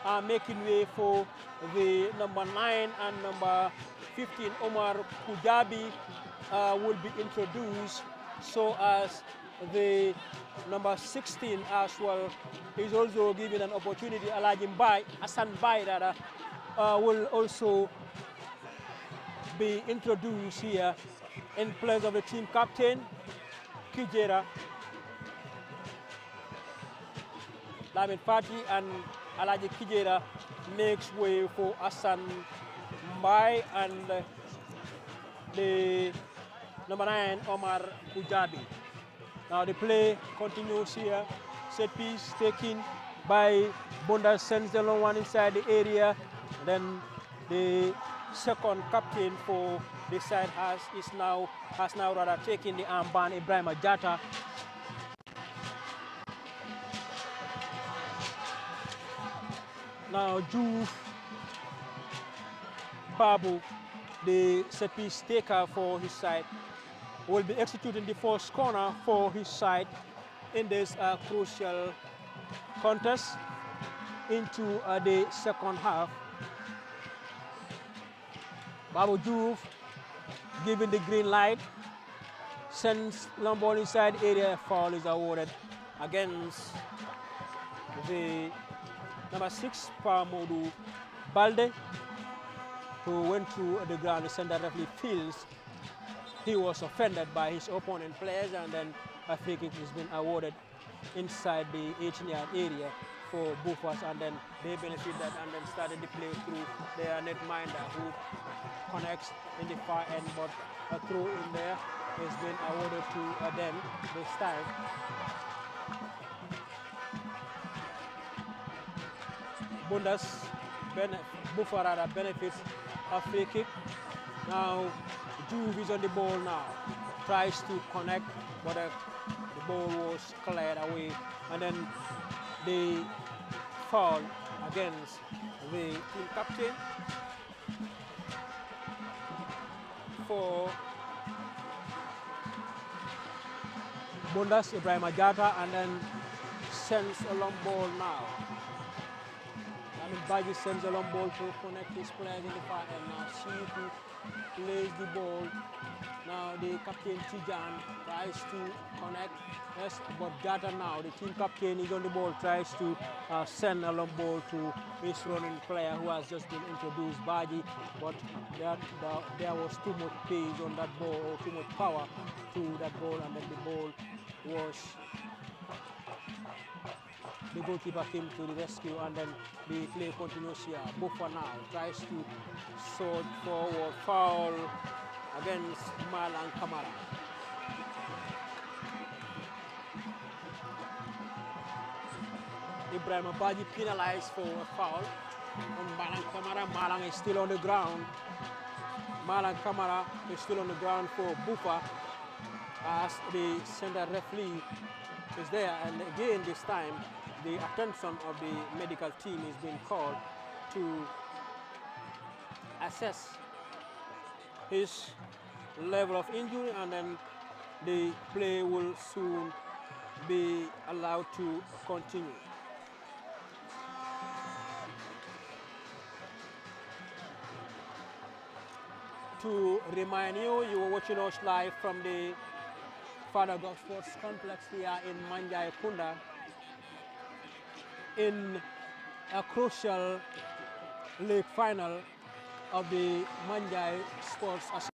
S1: are making way for the number 9 and number 15, Omar Kujabi, will be introduced so as the number 16 as well is also given an opportunity. Alajim Bai, Hassan Bai rather, will also be introduced here in place of the team captain, Kijera, Lamin Fati, and Alaji Kijera makes way for Hassan Bai and the number 9, Omar Kujabi. Now the play continues here. Set piece taken by Bundas, sends the long one inside the area. Then the second captain for this side has now rather taken the armband, Ibrahim Ajata. Now Juve Babu, the set piece taker for his side, will be executing the first corner for his side in this crucial contest into the second half. Babu Juve giving the green light, sends long ball inside area, foul is awarded against the number 6, Pamodu Balde, who went to the ground. The center referee feels he was offended by his opponent players, and then a free kick has been awarded inside the 18-yard area for Bufas, and then they benefit that and then started the play through their netminder, who connects in the far end, but a throw in there has been awarded to them this time. Bundas, Bufa benefits a free kick. Now Juve is on the ball now, tries to connect, but the ball was cleared away, and then the foul against the team captain for Bundas, Ibrahim Ajata, and then sends a long ball now. I mean, Baji sends a long ball to connect his players in the far end. Now Shifu plays the ball. Now the captain Tijan tries to connect. Yes, but Jata now, the team captain, is on the ball, tries to send a long ball to his running player who has just been introduced, Baji, but there was too much pace on that ball, or too much power to that ball, and then the ball was, the goalkeeper came to the rescue, and then the play continues here. Bufa now tries to sort forward, foul against Malang Kamara. Ibrahim Baji penalized for a foul on Malang Kamara. Malang is still on the ground. Malang Kamara is still on the ground for Bufa as the center referee is there, and again this time the attention of the medical team is being called to assess his level of injury, and then the play will soon be allowed to continue. To remind you, you are watching us live from the Father God Sports Complex here in Manjai Kunda in a crucial league final of the Manjai Sports Association.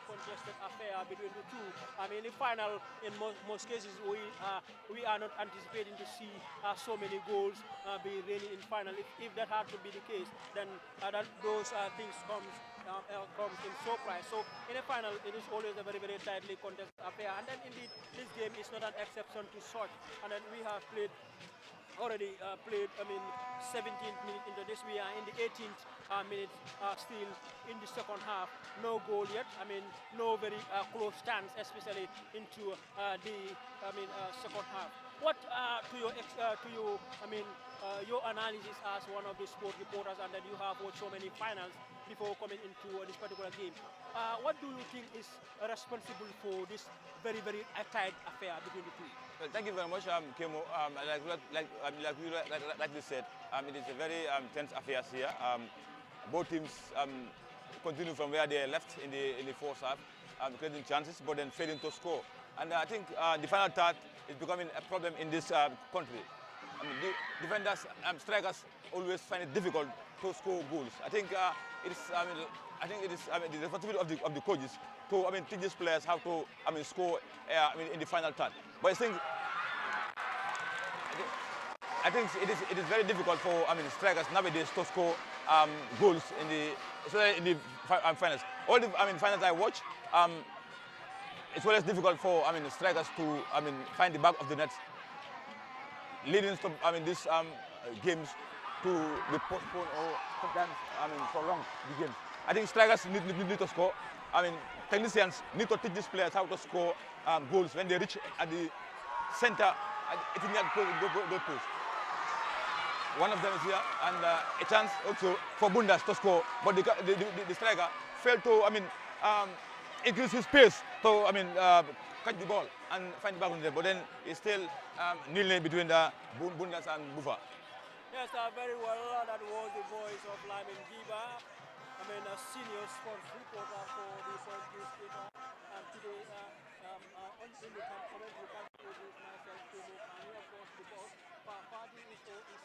S1: contested affair between the two. I mean, the final, in most cases, we are not anticipating to see so many goals be really in final. If that had to be the case, then those things comes in surprise. So in a final, it is always a very, very tightly contested affair. And then indeed, this game is not an exception to such. And then we have already played, 17th minute into this. We are in the 18th minute, still in the second half. No goal yet. I mean, no very close stance, especially into the second half. What your analysis as one of the sport reporters, and that you have watched so many finals before coming into this particular game. What do you think is responsible for this very, very tight affair between the two?
S3: Well, thank you very much, Kemo. Like you said, it is a very tense affair here. Both teams continue from where they left in the first half, creating chances, but then failing to score. And I think the final third is becoming a problem in this country. I mean, the defenders, strikers always find it difficult to score goals. I think it is the responsibility of the coaches to teach these players how to score in the final third. But I think it is very difficult for strikers nowadays to score goals especially in the finals. All the finals I watch, it's always difficult for strikers to find the back of the net, leading to these games to be postponed or sometimes prolong the game. I think strikers need to score. Technicians need to teach these players how to score goals when they reach at the center. It is not goal post. One of them is here, and a chance also for Bundas to score, but the striker failed to increase his pace to catch the ball and find the back on there. But then it's still nil-nil between the Bundas and Bufa.
S1: Yes, very well. That was the voice of Lyman Giba, a senior sports reporter for the Point newspaper. Today, on the comment, you can see this myself, Timo, and of course the boss. Party is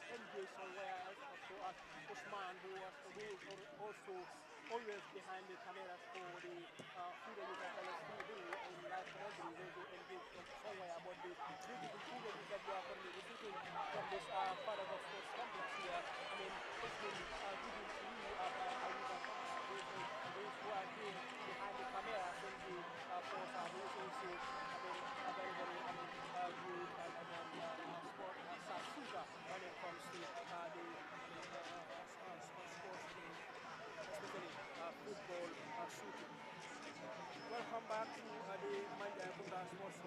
S1: engaged somewhere else, so as Usman, who is also always behind the cameras for the Freedom TV and live commentary, they engaged somewhere. But the beautiful footage that we are currently receiving from this part of the sports complex here, it's been given to you those who are doing behind the camera, from the force are also a very, very good sport Sasuga when it comes to the sports game, especially football shooting. Welcome back to the Bundas Sports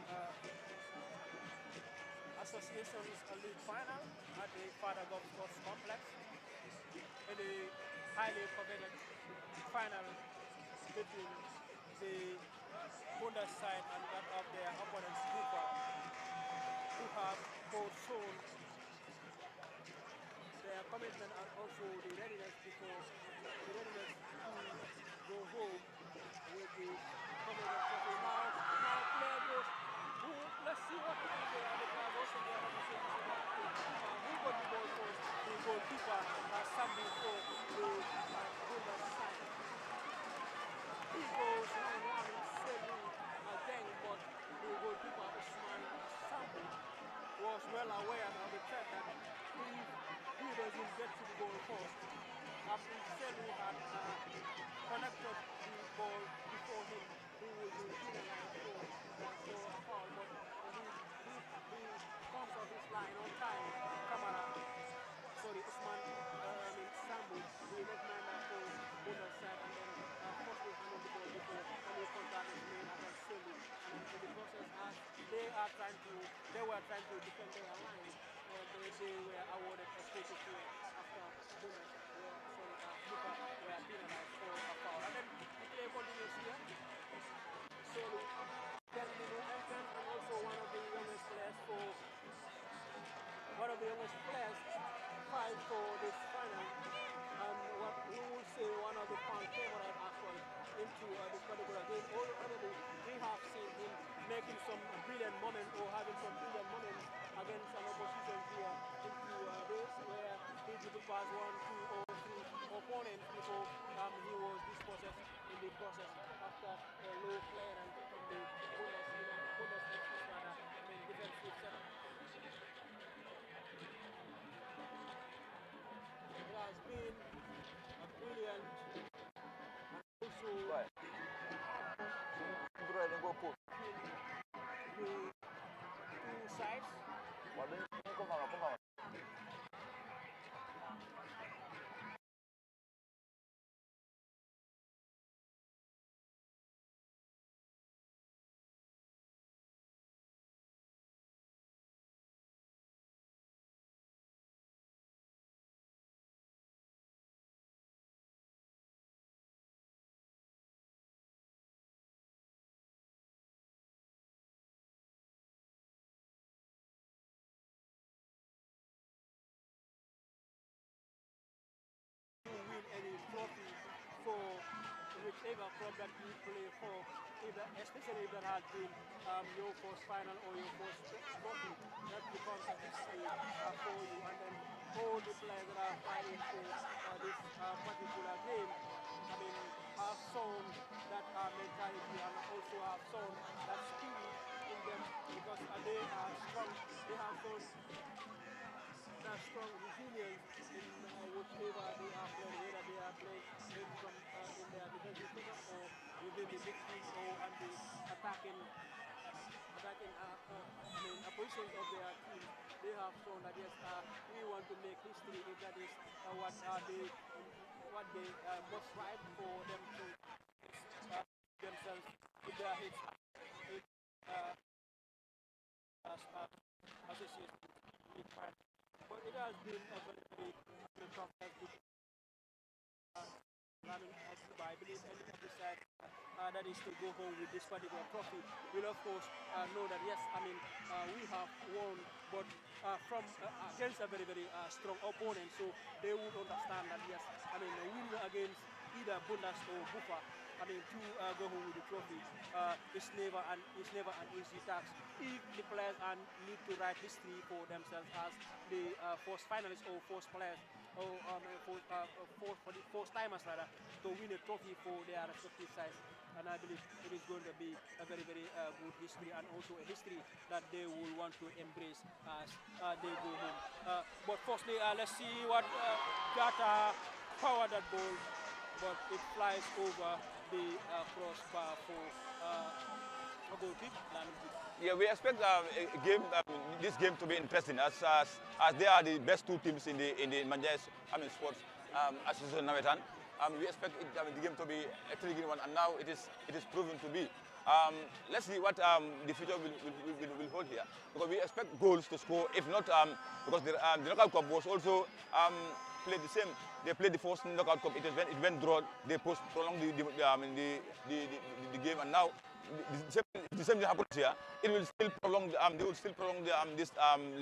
S1: Association's League Final at the Father Golf Sports Complex. In the highly coveted final between the Bundas side and that of their opponents, Bufa, who have both shown their commitment and also the readiness to go home with the commitment trophy. Now player goes, let's see what happens there. The player goes in there. Who got the ball first? The goalkeeper, Sambi, for the Bundas side. He goes running steadily again, but the goalkeeper, Usman Sambi, was well aware of the threat that he doesn't get to the goal first. Instead, who had connected the ball before him, who will be penalized for a foul, but he comes off his line on time. Usman Sambu, the left man for Bundas side, and then forcefully handled the ball before any contact is made against Selu. And in the process, as they were trying to defend their line, they were awarded a free kick after Bundas Bufa were penalized for a foul. And then the play continues here. Selu getting the new entrance, and also one of the youngest players fight for this final, and what we will say one of the fan favorite actually into this particular game. Already we have seen him making some brilliant moments or having some brilliant moments against an opposition here into this, where he could pass 1, 2, or 3 opponents before he was dispossessed in the process after a low clearance from the Bundas, Bundas defensive setup. It has been a brilliant and also the two sides. Win any trophy for whichever club that you play for, especially if that has been your first final or your first trophy, that becomes a history for you. And then all the players that are fighting for this particular game, I mean, have shown that mentality and also have shown that spirit in them because they are strong. They have shown that strong resilience in whichever they are playing, whether they are playing in their defensive setup or within the midfield or on the attacking positions of their team. They have shown that yes, we want to make history if that is what they must strive for them to themselves with their hits associated with fight. But it has been a very tough test. I believe any of the side that is to go home with this particular trophy will of course know that yes, I mean we have won, but from against a very strong opponent, so they would understand that yes, I mean a win against either Bundas or Bufa, I mean to go home with the trophy is never an easy task. If the players need to write history for themselves as the first finalists or first players or for the first timers rather to win a trophy for their respective sides, and I believe it is going to be a very good history and also a history that they will want to embrace as they go home. But firstly, let's see what Gata powered that ball, but it flies over the crossbar for a goal kick.
S3: Yeah, we expect this game to be interesting as they are the best two teams in the Manjais Sports Association Nawettan. We expect the game to be a intriguing one, and now it is proven to be. Let's see what the future will hold here, because we expect goals to score. If not, because the knockout cup was also played the same. They played the first knockout cup. It went draw. They prolonged the game, and now the same thing happens here. It will still prolong. They will still prolong this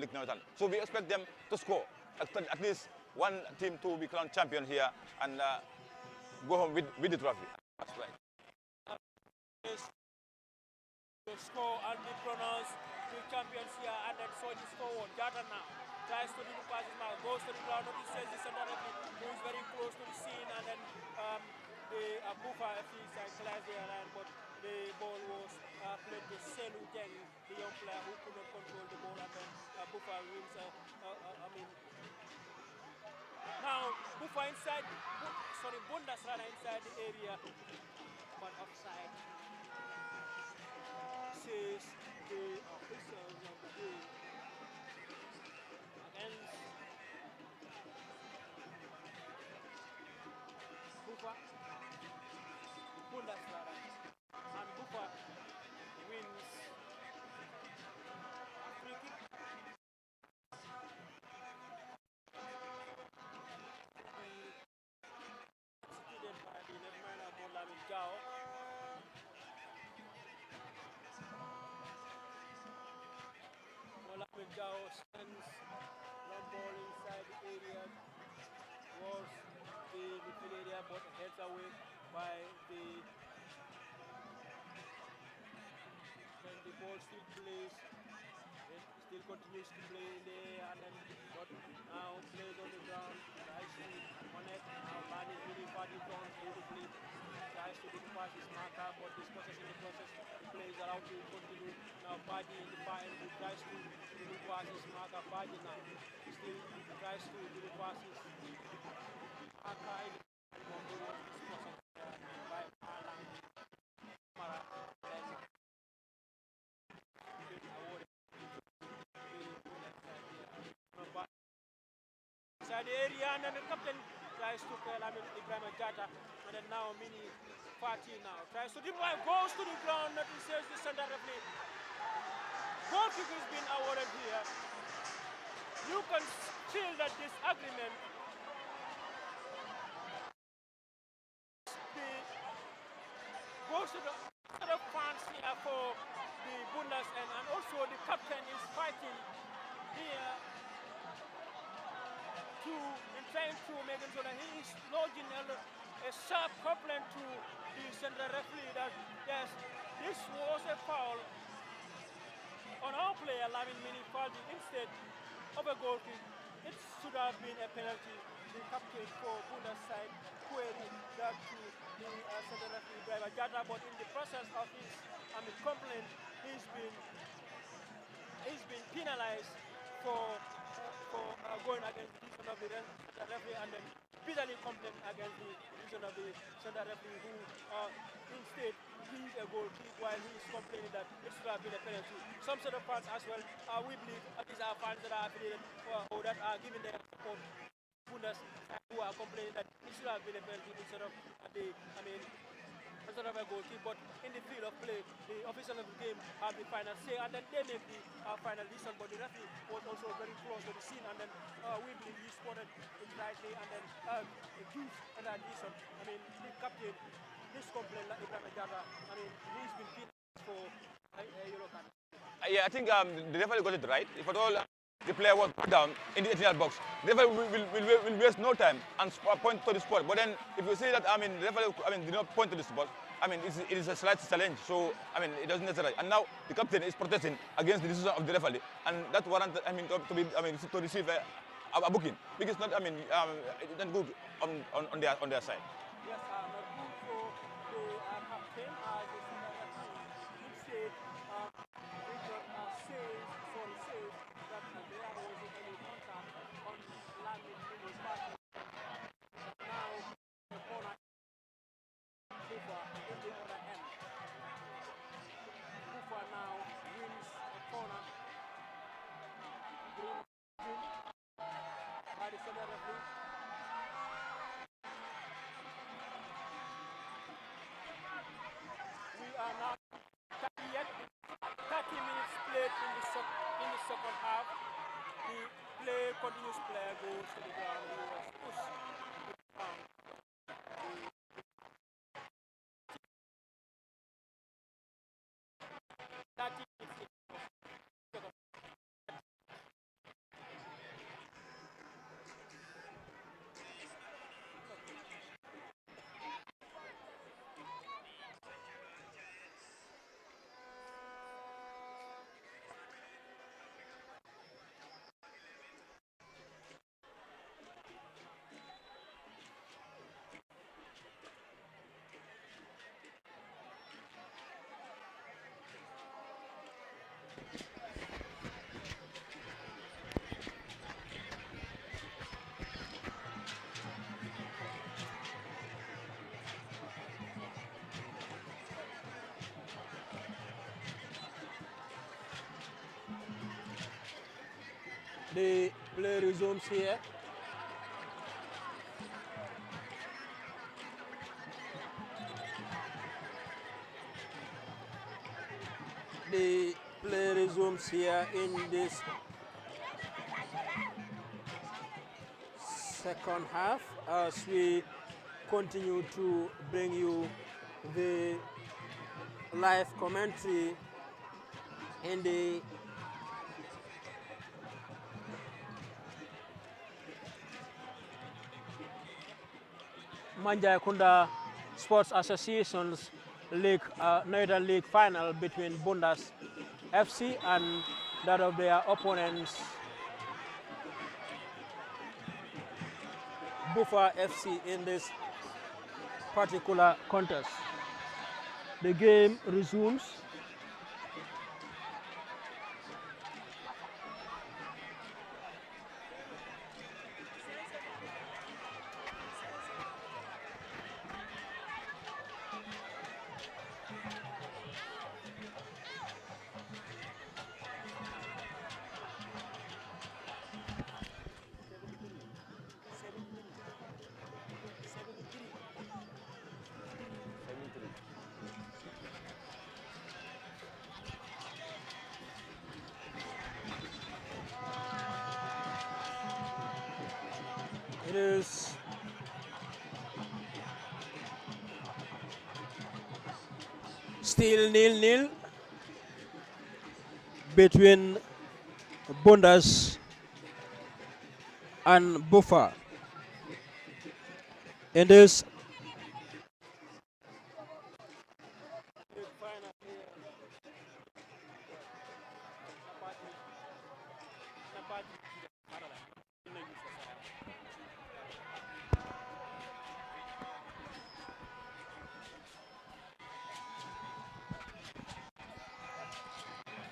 S3: League Nawettan. So we expect them to score at least one team to be crowned champion here and go home with the trophy. That's right.
S1: The score and be pronounced the champions here, and then so this forward. Jata now tries to do the passes now, goes to the ground, notices the center who is very close to the scene, and then the Bufa FC side clears the line, but the ball was played to Selu Jeng, the young player who could not control the ball, and then Bufa wins. Now Bufa inside, Bundas rather inside the area, but offside. Says the officials of the game against Bufa, Bundas rather, and Bufa wins a free kick. Executed by the Netmana Bolamin Gao. Bolamin Gao stands long ball inside the area, was the midfield area, but heads away by the ball still plays. It still continues to play in the air, and then but now plays on the ground. Tries to connect. Now man is really fighting on beautifully. Tries tries to pass his marker, but this process in the process, the play is allowed to continue. Now Baji in the far end, he tries to pass his marker. Baji now still tries to pass his marker in the process by Alang Mara and inside the area, and then the captain tries to call Ibrahim Jata, and then now Mini Party now tries to deploy, goes to the ground, nothing says the center referee. Goal kick is being awarded here. You can feel that this agreement goes to the other fans here for the Bundas, and also the captain is fighting here in trying to make sure that he is lodging a sharp complaint to the central referee that yes, this was a foul on our player, Lamin Mini Faldi, instead of a goal kick. It should have been a penalty. The captain for Bundas side queried that to the central referee driver Jata, but in the process of his complaint, he's been penalized for going against the decision of the referee, and then bitterly complained against the decision of the center referee, who instead gave a goal kick while he is complaining that it should have been a penalty. Some sort of fans as well, we believe these are fans that are affiliated or that are giving their support Bundas, who are complaining that it should have been a penalty instead of instead of a goal kick. But in the field of play, the official of the game have the final say, and then they make the final decision. But the referee was also very close to the scene, and then we believe he spotted it rightly, and then accused and that decision. The captain, this complaint, like Ibrahim Jata, he's been penalized for a yellow card.
S3: Yeah, I think the referee got it right. If at all the player was put down in the 18-yard box, the referee will waste no time and point to the spot. But then if you see that the referee did not point to the spot, it is a slight challenge. So it doesn't necessarily. And now the captain is protesting against the decision of the referee, and that warranted to receive a booking, because it's not it's not good on their side.
S1: Yes, not good for the captain. The referee says that there wasn't any contact on landing in his party. Now the corner Bufa in the other end. Bufa now wins a corner. Green by the center referee. We are now 30 minutes played in the second half. The play continues, player goes to the ground. He was pushed to the ground. 30 minutes. The play resumes here. The play resumes here in this second half as we continue to bring you the live commentary in the Manjaikunda Sports Association's League, Nawettan League final between Bundas FC and that of their opponents Bufa FC in this particular contest. The game resumes. It is still 0-0 between Bundas and Bufa. In this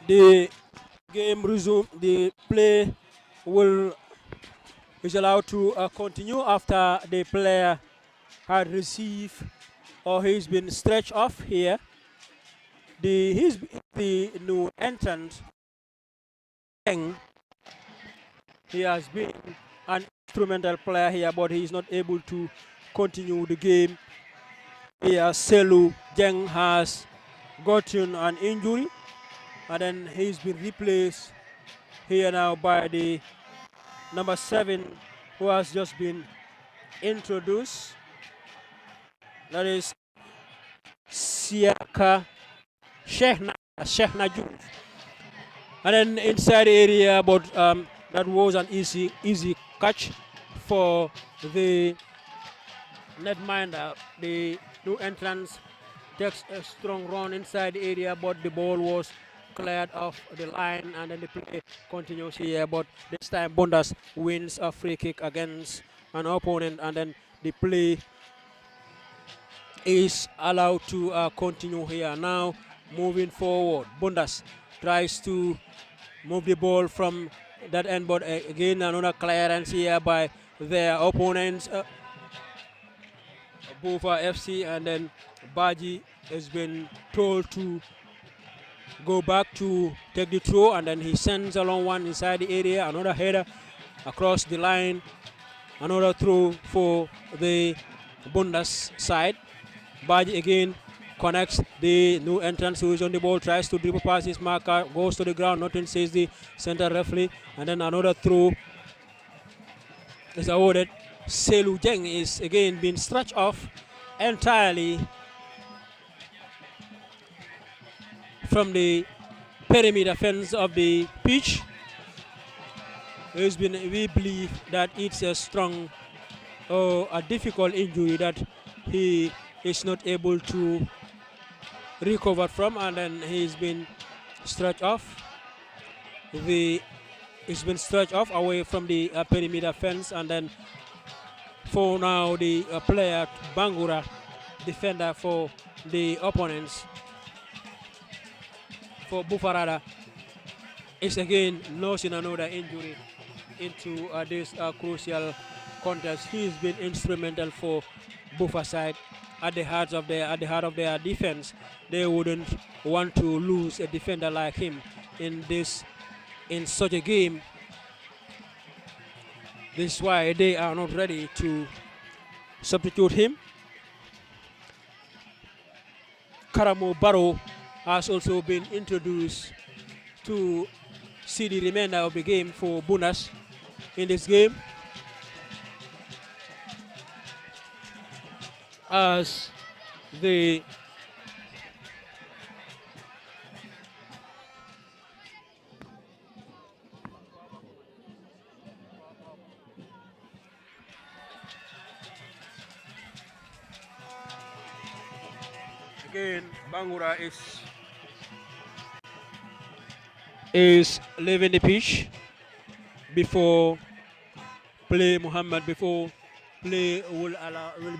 S1: the game resume, the play is allowed to continue after the player had received or he's been stretched off here. He's the new entrant. He has been an instrumental player here, but he's not able to continue the game. Here, Selu Jeng has gotten an injury, and then he's been replaced here now by the number 7 who has just been introduced. That is Siaka Shehna Juf. And then inside the area, but that was an easy catch for the netminder. The new entrance takes a strong run inside the area, but the ball was cleared off the line, and then the play continues here. But this time Bundas wins a free kick against an opponent, and then the play is allowed to continue here. Now moving forward, Bundas tries to move the ball from that end, but again another clearance here by their opponents, Bufa FC, and then Baji has been told to go back to take the throw, and then he sends along one inside the area, another header across the line, another throw for the Bundas side. Baji again connects the new entrance who is on the ball, tries to dribble past his marker, goes to the ground, nothing, says the center referee, and then another throw is awarded. Selu Jeng is again being stretched off entirely from the perimeter fence of the pitch. We believe that it's a strong or a difficult injury that he is not able to recover from, and then he's been stretched off. He's been stretched off away from the perimeter fence, and then for now the player Bangura, defender for the opponents, for Bufarada, is again nursing another injury into this crucial contest. He's been instrumental for Bufa side at the heart of their defense. They wouldn't want to lose a defender like him in such a game. This is why they are not ready to substitute him. Karamo Barrow has also been introduced to see the remainder of the game for Bundas in this game, as the again Bangura is leaving the pitch before play will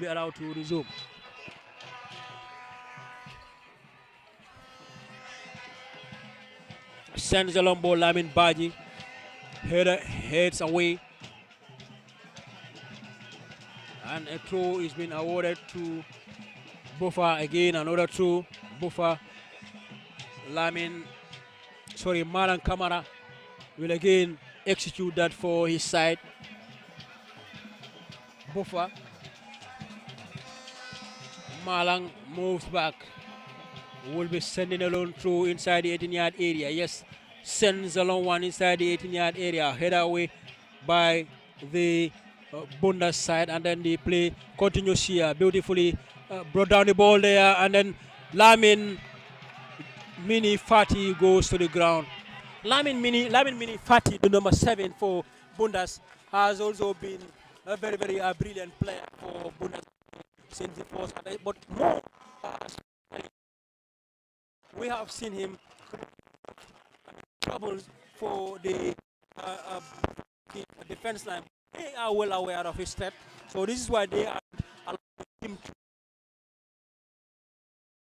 S1: be allowed to resume. sends the long ball. Lamin Baji heads away, and a throw is being awarded to Bufa. Again, another throw. Bufa. Malan Kamara will again execute that for his side. Bufa. Malang moves back. Will be sending a long throw inside the 18-yard area. Yes, sends a long one inside the 18-yard area. Head away by the Bundas side, and then the play continues here. Beautifully brought down the ball there, and then Lamin Mini Fati goes to the ground. Lamin Mini Fati, the number 7 for Bundas, has also been a very, very brilliant player for Bundas since the first. But more, we have seen him troubles for the defense line. They are well aware of his threat, so this is why they are allowing him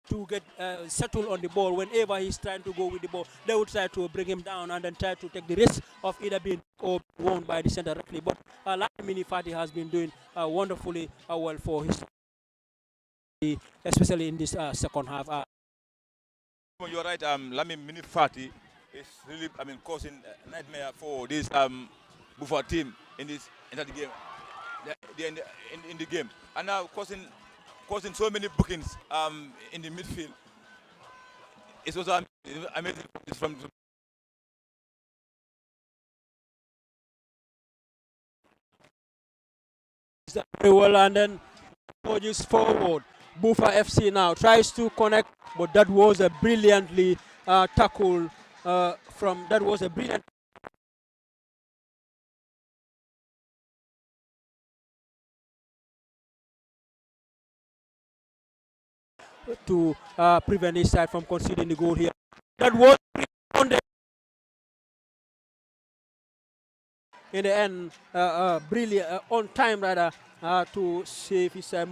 S1: to get settled on the ball. Whenever he's trying to go with the ball, they will try to bring him down and then try to take the risk of either being or won by the center directly. But Lamine Fati has been doing wonderfully well for his, especially in this second half.
S2: You're right. Lamine Fati is really, causing a nightmare for this Bufa team in the game. In the game, and now causing so many bookings in the midfield. It was amazing from
S1: very well, and then pushes forward. Bufa FC now tries to connect, but that was a brilliantly tackle from. That was a brilliant. To prevent his side from conceding the goal here. That was in the end brilliant on time rather to save his side.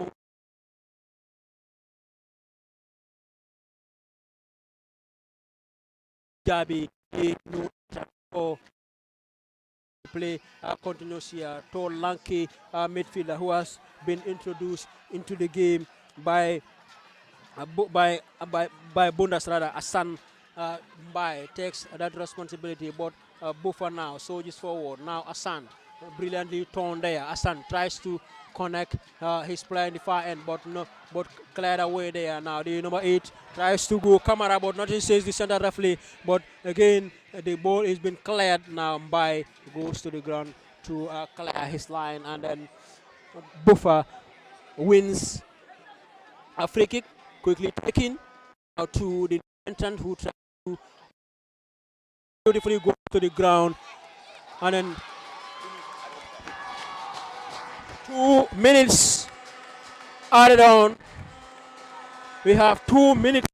S1: Gabi or play continues here. Tall, lanky midfielder who has been introduced into the game by Bundas rather. Asan takes that responsibility, but Bufa now surges forward. Now Asan brilliantly torn there. Asan tries to connect his player in the far end, but cleared away there. Now the number 8 tries to go Kamara, but nothing says the center referee. But again, the ball is being cleared now. By goes to the ground to clear his line, and then Bufa wins a free kick. Quickly taken out to the entrant who tried to beautifully go to the ground, and then 2 minutes added on. We have 2 minutes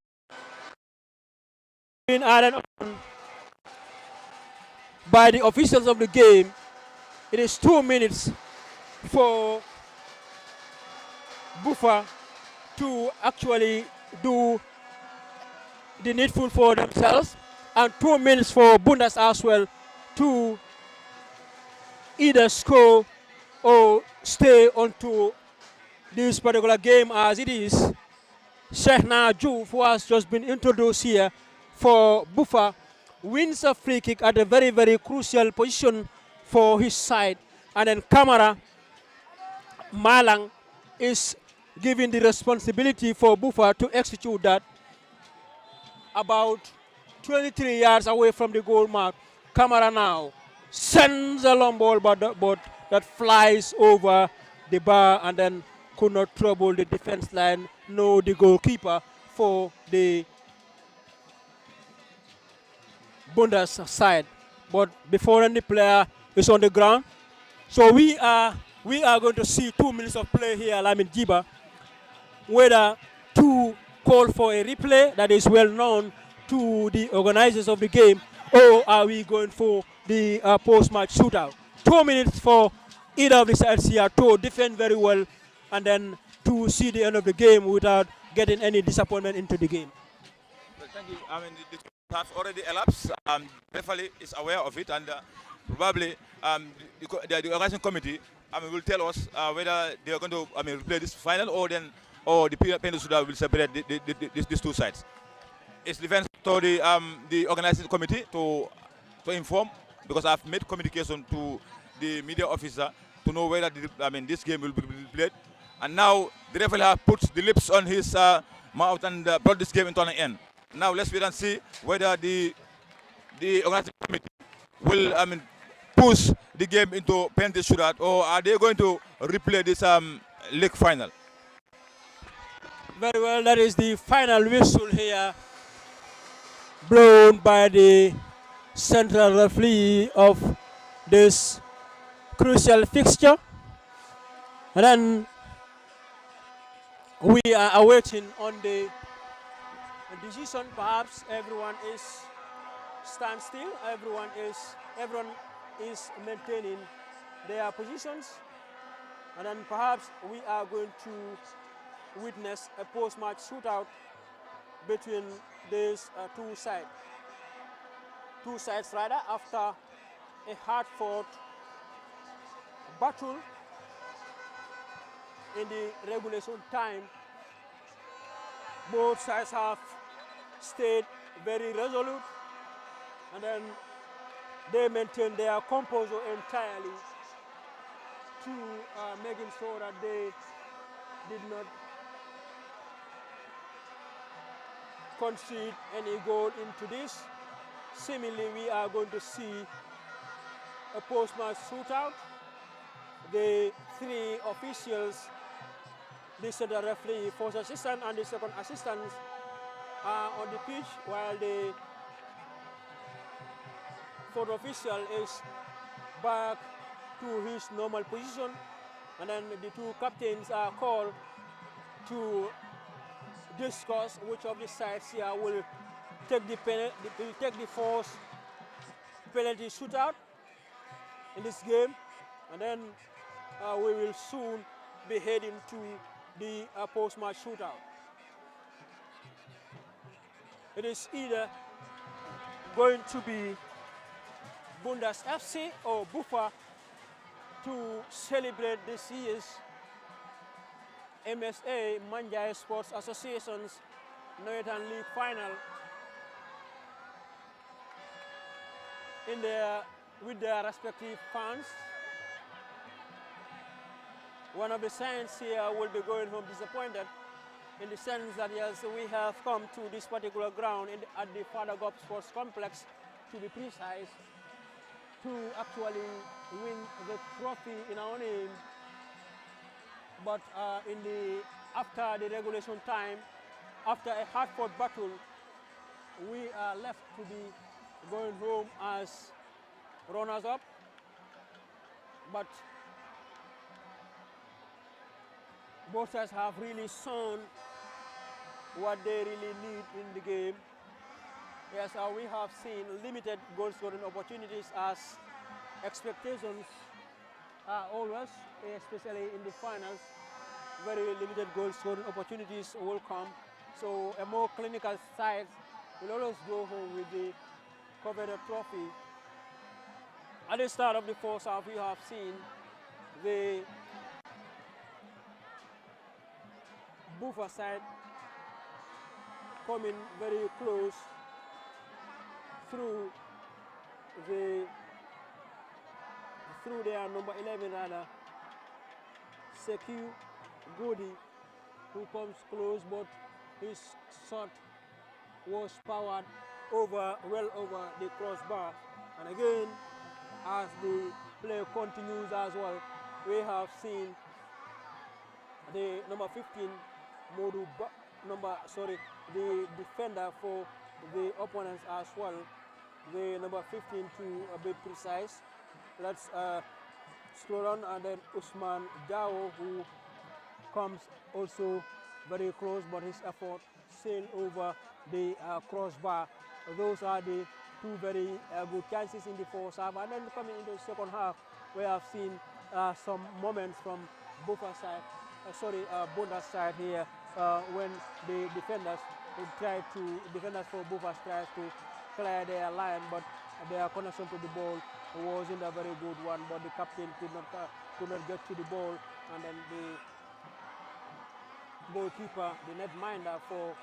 S1: being added on by the officials of the game. It is 2 minutes for Bufa to actually do the needful for themselves, and 2 minutes for Bundas as well to either score or stay onto this particular game as it is. Shehna Juf, who has just been introduced here for Bufa, wins a free kick at a very, very crucial position for his side, and then Kamara Malang is given the responsibility for Bufa to execute that about 23 yards away from the goal mark. Kamara now sends a long ball, but that flies over the bar and then could not trouble the defense line, no the goalkeeper for the Bundas side. But before any player is on the ground, so we are going to see 2 minutes of play here, Lamin Jiba, whether to call for a replay that is well known to the organizers of the game, or are we going for the post-match shootout. 2 minutes for either of the sides here to defend very well and then to see the end of the game without getting any disappointment into the game.
S2: Well, thank you. have already elapsed. Referee is aware of it, and probably the organizing committee will tell us whether they are going to replay this final, or the Peninsula will separate these two sides. It's defense to the organizing committee to inform, because I've made communication to the media officer to know whether this game will be played. And now the referee has put the lips on his mouth and brought this game into an end. Now let's wait and see whether the organizing committee will push the game into penalty shootout, or are they going to replay this league final?
S1: Very well, that is the final whistle here, blown by the central referee of this crucial fixture. And then we are awaiting on the decision. Perhaps everyone is stand still, everyone is maintaining their positions, and then perhaps we are going to witness a post-match shootout between these two sides rather, after a hard-fought battle in the regulation time. Both sides have stayed very resolute, and then they maintain their composure entirely to making sure that they did not concede any goal into this. Similarly, we are going to see a post-match shootout. The three officials, the center referee, first assistant, and the second assistant are on the pitch, while the fourth official is back to his normal position, and then the two captains are called to discuss which of the sides here will take the first penalty shootout in this game, and then we will soon be heading to the post-match shootout. It is either going to be Bundas FC or Bufa to celebrate this year's MSA Nawettan Sports Association's Nawettan League final with their respective fans. One of the sides here will be going home disappointed, in the sense that yes, we have come to this particular ground at the Father Gob Sports Complex, to be precise, to actually win the trophy in our name. But after the regulation time, after a hard-fought battle, we are left to be going home as runners-up. But both sides have really shown what they really need in the game. Yes, we have seen limited goal scoring opportunities, as expectations are always, especially in the finals, very limited goal scoring opportunities will come. So a more clinical side will always go home with the coveted trophy. At the start of the first half, we have seen the Bufa side coming very close through their number 11 rather, Sekou Godi, who comes close, but his shot was powered well over the crossbar. And again, as the play continues as well, we have seen the number 15 the defender for the opponents as well, the number 15 to be precise. Let's scroll on, and then Usman Dao, who comes also very close, but his effort sailed over the crossbar. Those are the two very good chances in the first half. And then coming into the second half, we have seen some moments from Bundas side here, when the defenders for Bufa tried to clear their line, but their connection to the ball wasn't a very good one. But the captain could not get to the ball, and then the goalkeeper, the netminder for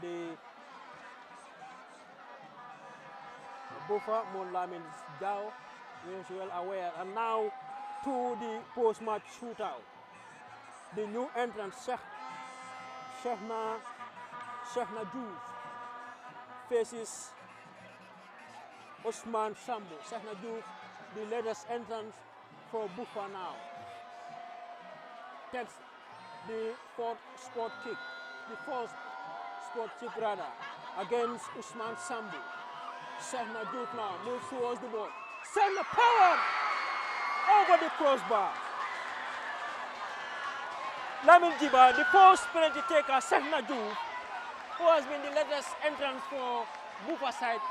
S1: the Bufa, Lamin Jao, is well aware. And now to the post-match shootout. The new entrant, Shehna Diouf, faces Usman Sambu. Shehna Diouf, the latest entrant for Bufa now, takes the fourth spot kick rather, against Usman Sambu. Shehna Diouf now moves towards the ball. Shehna power over the crossbar. Lamin Jiba, the first penalty taker, Shehna Diouf, who has been the latest entrance for Bufa side,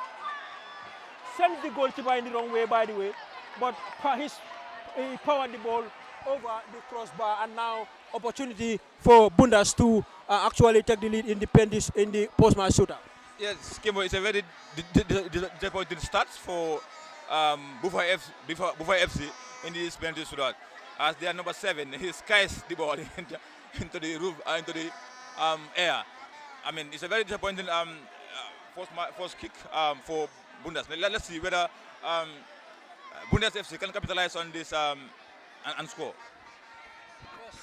S1: sends the goalkeeper in the wrong way, by the way, but he powered the ball over the crossbar, and now opportunity for Bundas to actually take the lead in the post-match shootout.
S2: Yes, Kimbo, it's a very disappointing start for Bufa FC in this penalty shootout. As they are number 7, he skies the ball into the roof, into the air. I mean, it's a very disappointing first kick for Bundas. Let's see whether Bundas FC can capitalize on this and score.
S1: Yes.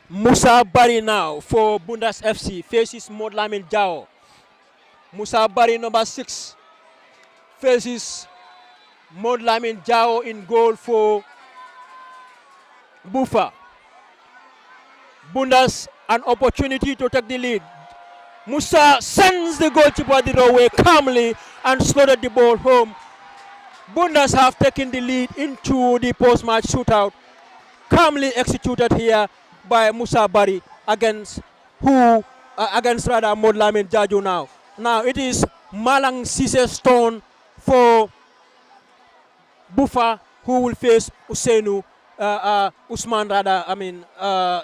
S1: Musa Bari now for Bundas FC faces Lamin Jao. Musa Bari, number 6, faces Lamin Jao in goal for Bufa. Bundas, an opportunity to take the lead. Musa sends the goalkeeper the wrong way calmly and slotted the ball home. Bundas have taken the lead into the post-match shootout, calmly executed here by Musa Bari against Lamin Jaju now. Now it is Malang Sise Stone for Bufa who will face Usman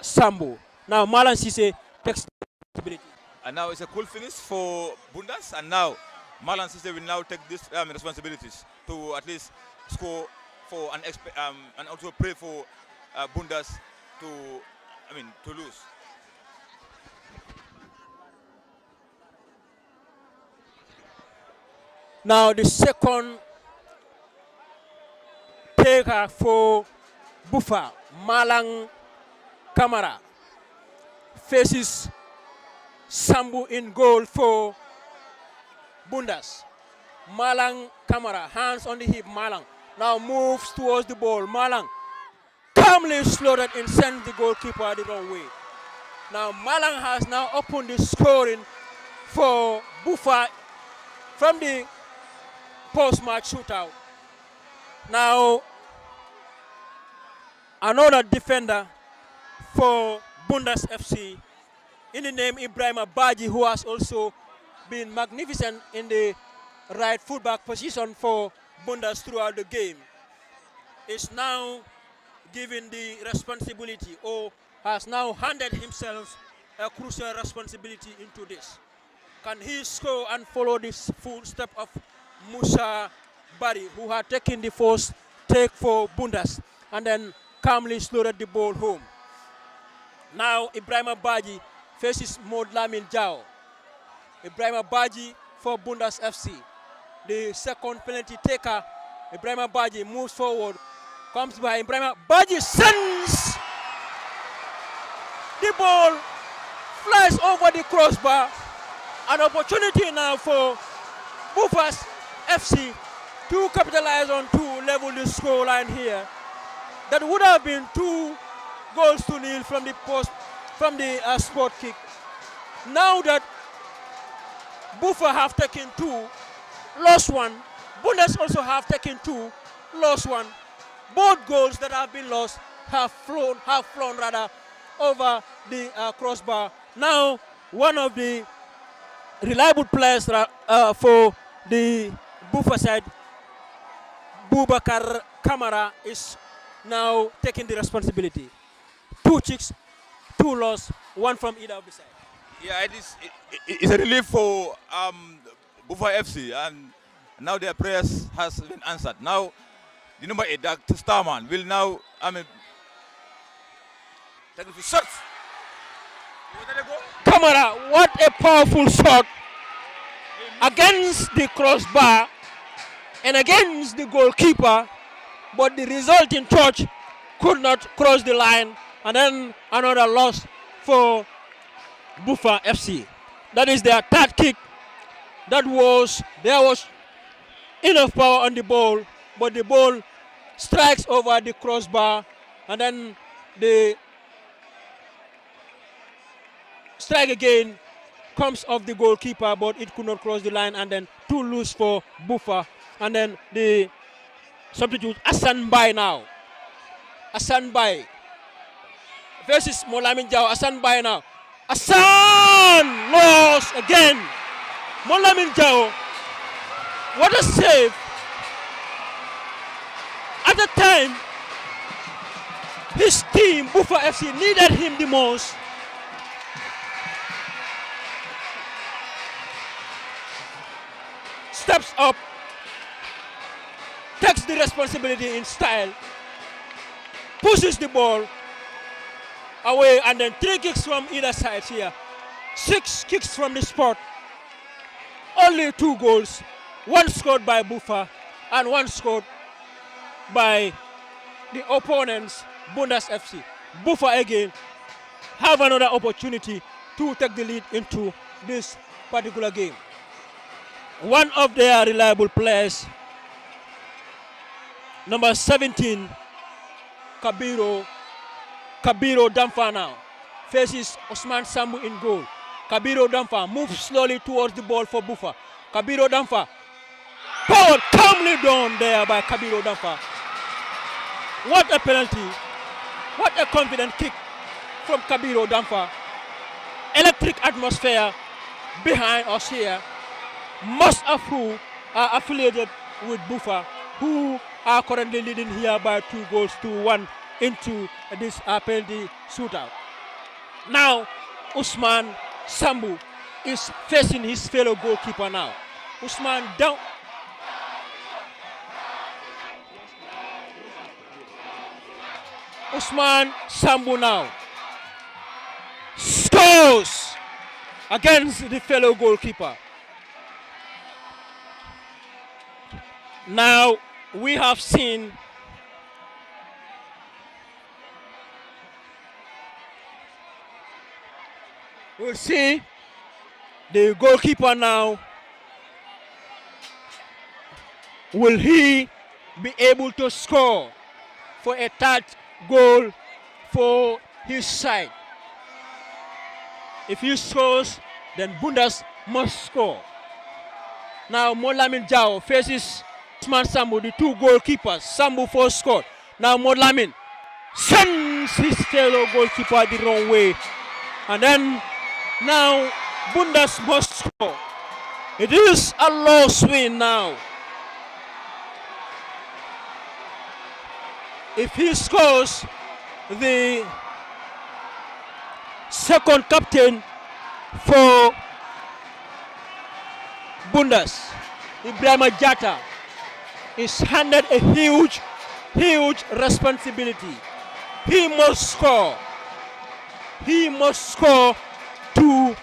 S1: Sambu. Now Malang Sise takes responsibility.
S2: And now it's a cool finish for Bundas, and now Malang Sise will now take these responsibilities to at least score for and also pray for Bundas to lose.
S1: Now the second taker for Bufa, Malang Kamara, faces Sambu in goal for Bundas. Malang Kamara, hands on the hip. Malang now moves towards the ball. Malang calmly slotted and sends the goalkeeper the wrong way. Now Malang has now opened the scoring for Bufa from the post-match shootout. Now another defender for Bundas FC in the name Ibrahim Baji, who has also been magnificent in the right fullback position for Bundas throughout the game, is now given the responsibility, or has now handed himself a crucial responsibility into this. Can he score and follow this full step of Musa Bari, who had taken the first take for Bundas and then calmly slotted the ball home? Now Ibrahim Baji faces Lamin Jao. Ibrahim Baji for Bundas FC, the second penalty taker. Ibrahim Baji moves forward, comes by Ibrahim Baji, sends the ball, flies over the crossbar. An opportunity now for Bufa's FC to capitalize on, to level the score line here. That would have been 2-0 from the spot kick. Now that Bufa have taken 2, lost 1, Bundas also have taken 2, lost 1. Both goals that have been lost have flown over the crossbar. Now one of the reliable players for the Bufa side, Bubakar Kamara, is now taking the responsibility. 2 chicks, 2 loss, 1 from either of the side.
S2: Yeah, it's a relief for Bufa FC, and Now their prayers has been answered. Now the number 8, the Starman, will now, take the shots.
S4: Camera, what a powerful shot against the crossbar and against the goalkeeper, but the resulting touch could not cross the line, and then another loss for Bufa FC. That is their third kick. There was enough power on the ball, but the ball strikes over the crossbar, and then the strike again comes off the goalkeeper, but it could not cross the line, and then 2 loose for Bufa. And then the substitute Hassan Bai now. Hassan Bai versus Molamin Jao. Hassan Bai now. Hassan lost again. Molamin Jao. What a save. At the time, his team, Bufa FC, needed him the most. Steps up, takes the responsibility in style, pushes the ball away, and then 3 kicks from either side here. 6 kicks from the spot. Only 2 goals. 1 scored by Bufa and 1 scored by the opponents, Bundas FC. Bufa again have another opportunity to take the lead into this particular game. One of their reliable players, number 17, Kabiro Damfa now, faces Osman Sambu in goal. Kabiro Damfa moves slowly towards the ball for Bufa. Kabiro Damfa, powered calmly down there by Kabiro Damfa. What a penalty. What a confident kick from Kabiro Damfa. Electric atmosphere behind us here. Most of who are affiliated with Bufa, who are currently leading here by 2 goals to 1 into this penalty shootout. Now, Usman Sambu is facing his fellow goalkeeper now. Usman down. Usman Sambu now scores against the fellow goalkeeper. Now we have seen we'll see the goalkeeper now. Will he be able to score for a 3rd goal for his side? If he scores, then Bundas must score. Now Molamin Jao faces Usman Sambu, the 2 goalkeepers. Sambu first scored. Now Molamin sends his fellow goalkeeper the wrong way. And then now Bundas must score. It is a loss win now. If he scores, the second captain for Bundas, Ibrahim Jata, is handed a huge responsibility. He must score. He must score to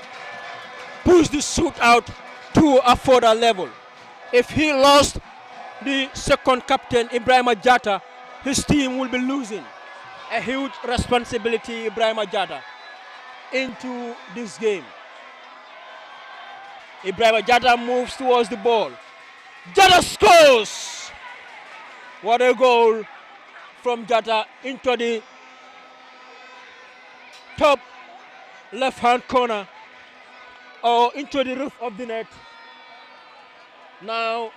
S4: push the shootout to a further level. If he lost the second captain, Ibrahim Jata, his team will be losing. A huge responsibility, Ibrahim Jata, into this game. Ibrahim Jata moves towards the ball. Jata scores! What a goal from Jata into the top left-hand corner or into the roof of the net. Now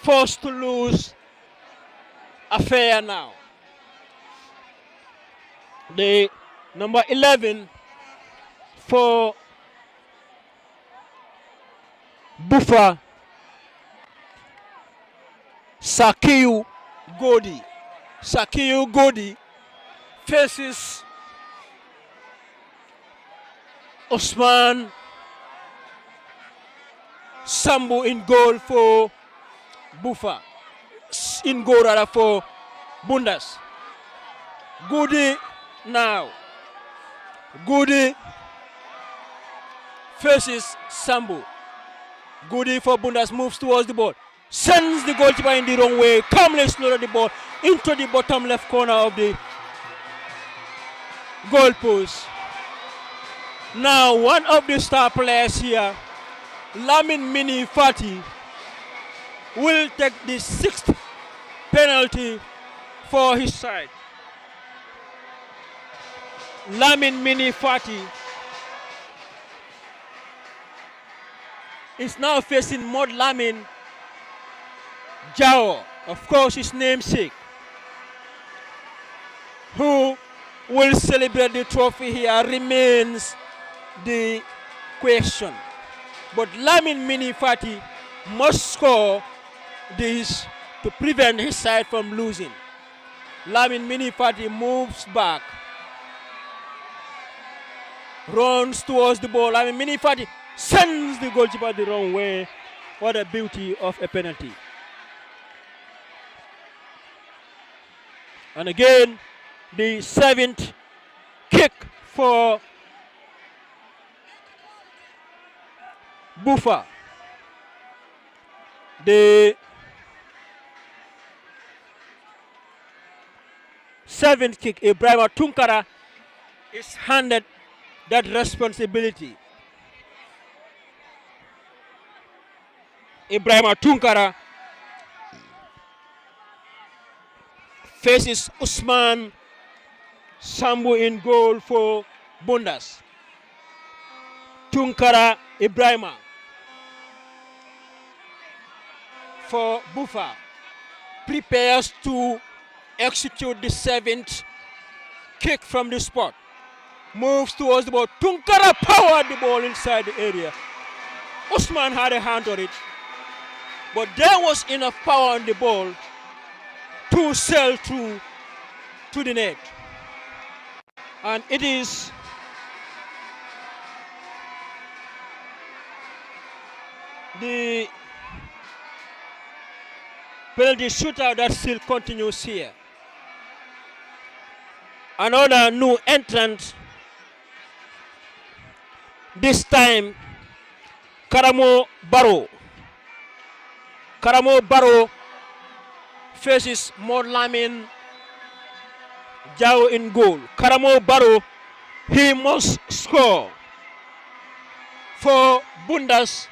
S4: forced to lose affair now. The number 11 for Bufa, Sakiu Godi faces Osman Sambu in goal for Bufa. In goal rather for Bundas. Goody now. Goody faces Sambu. Goody for Bundas moves towards the ball. Sends the goalkeeper in the wrong way. Calmly slowed the ball into the bottom left corner of the goal post. Now one of the star players here, Lamin Mini Fati, will take the 6th penalty for his side. Lamin Mini Fati is now facing Mod Lamin Jao, of course his namesake, who will celebrate the trophy here remains the question. But Lamin Mini Fati must score this to prevent his side from losing. Lamin Mini Fati moves back, runs towards the ball. Lamin Mini Fati sends the goalkeeper the wrong way. What a beauty of a penalty. And again, the 7th kick for Bufa. The 7th kick, Ibrahim Tunkara is handed that responsibility. Ibrahim Tunkara faces Usman Sambu in goal for Bundas. Tunkara Ibrahima for Bufa prepares to execute the 7th kick from the spot. Moves towards the ball. Tunkara powered the ball inside the area. Usman had a hand on it, but there was enough power on the ball to sail through to the net. And it is the penalty shootout that still continues here. Another new entrant, this time Karamo Barrow. Karamo Barrow faces Mod Lamin Jao in goal. Karamo Barrow, he must score for Bundas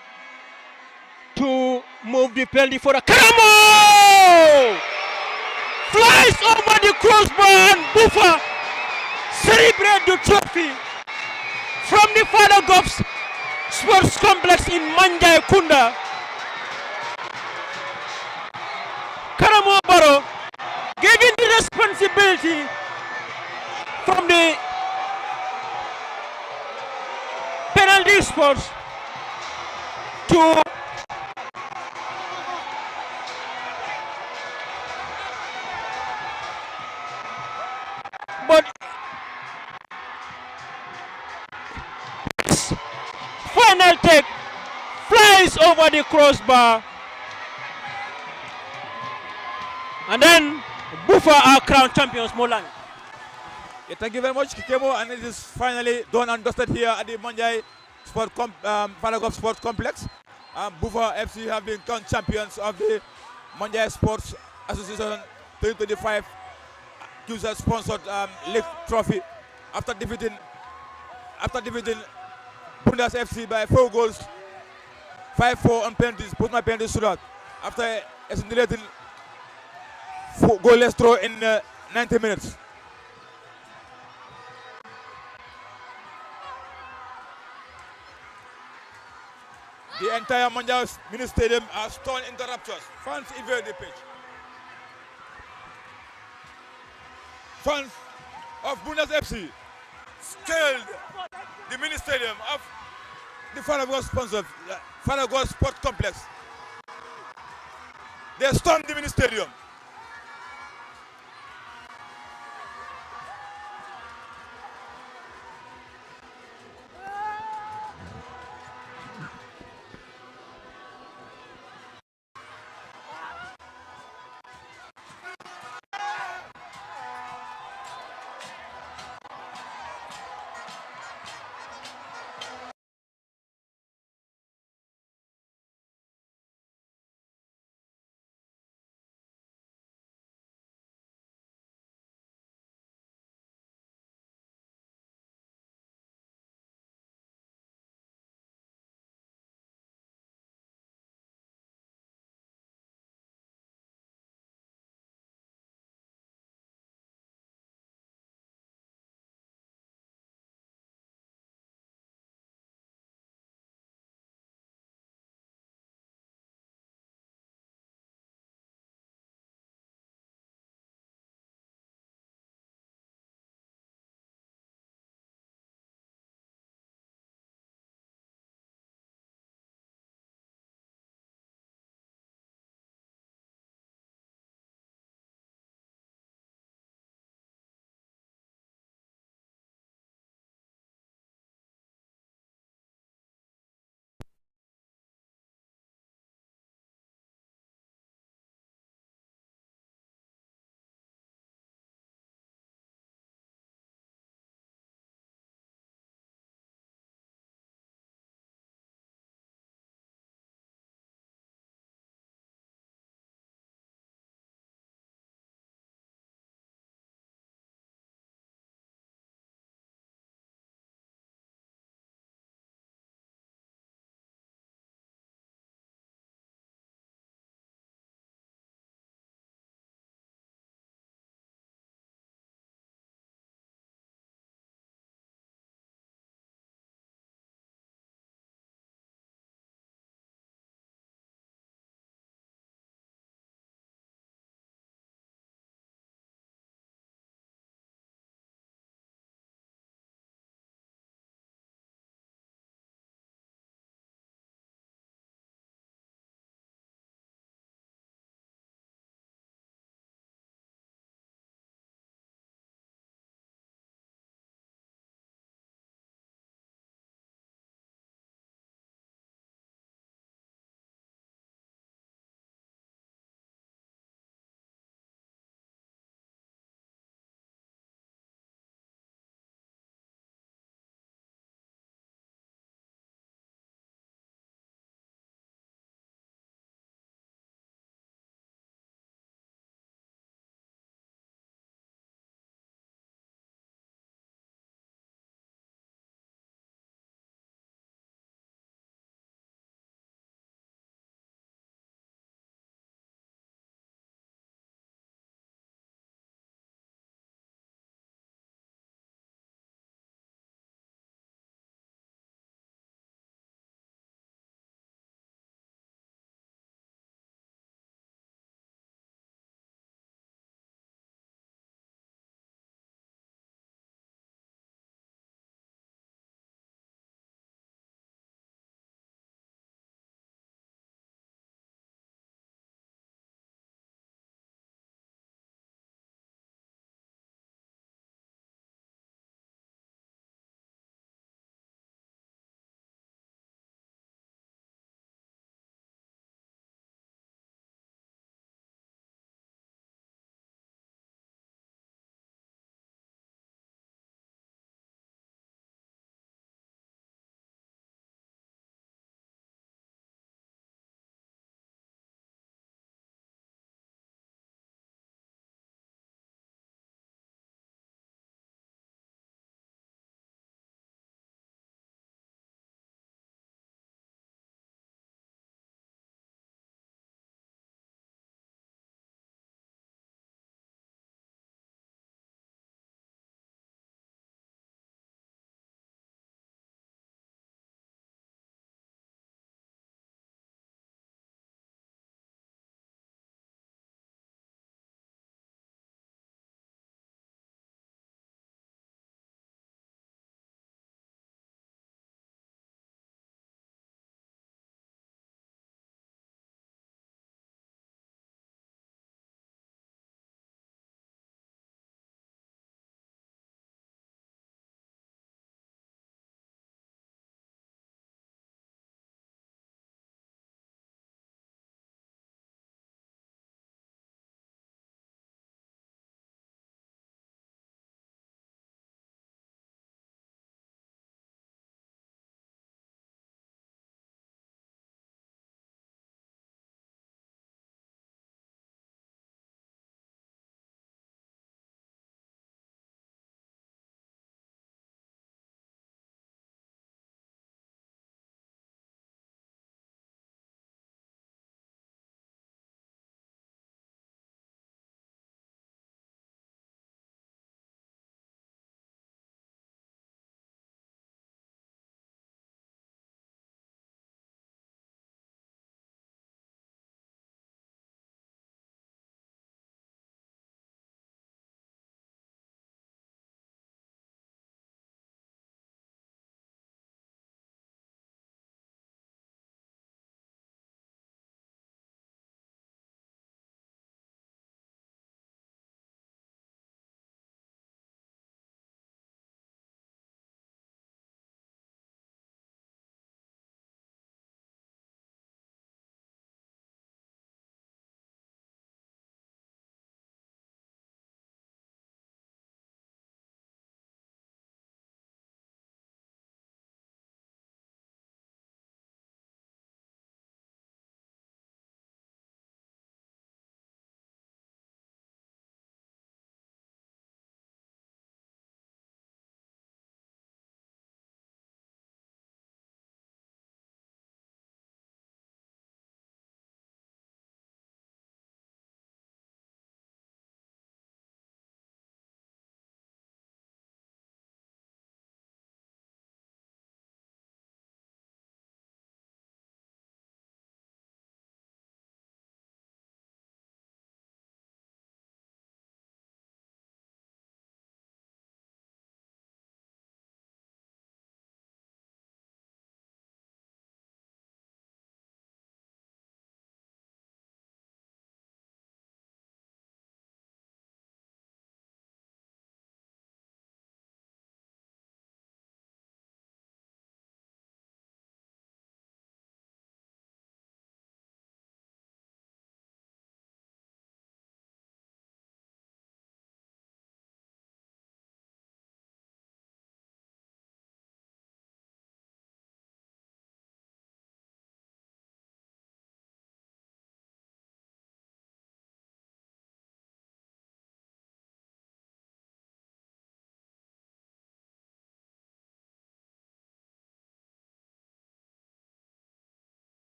S4: to move the penalty for a Karamo! Flies over the crossbar and Bufa celebrate the trophy from the Father Gops Sports Complex in Manjai Kunda. Karamo Barrow given the responsibility from the penalty spots to but final take flies over the crossbar, and then Bufa are crowned champions. Molan.
S2: Yeah, thank you very much, Kikemo, and it is finally done and dusted here at the Manjai Falagov Sports Complex. Bufa FC have been crowned champions of the Manjai Sports Association 2025 user-sponsored league trophy after defeating Bundas FC by 4 goals, 5-4 on penalties. Both my penalties stood out after a scintillating goalless draw in 90 minutes. The entire Manjai Mini Stadium has torn into raptures. Fans invade the pitch. Fans of Bundas FC scaled the mini stadium of the Falagos sponsor, Falagos Sport Complex. They stormed the mini stadium.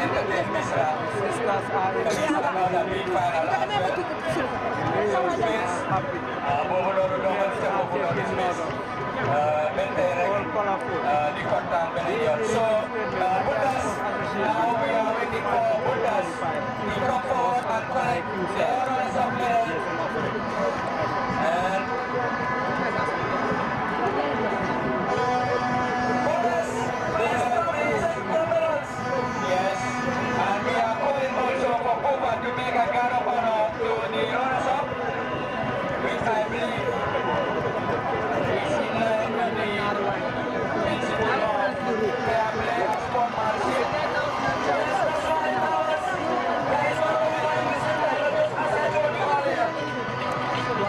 S5: So, Bundas, now we are waiting for Bundas to come forward and collect their runners up there. And Bundas, please come. Yes, and we are calling also for Bufa to make a guard of honor to the runners up, which I believe is in line with the principle of fair play and sportsmanship.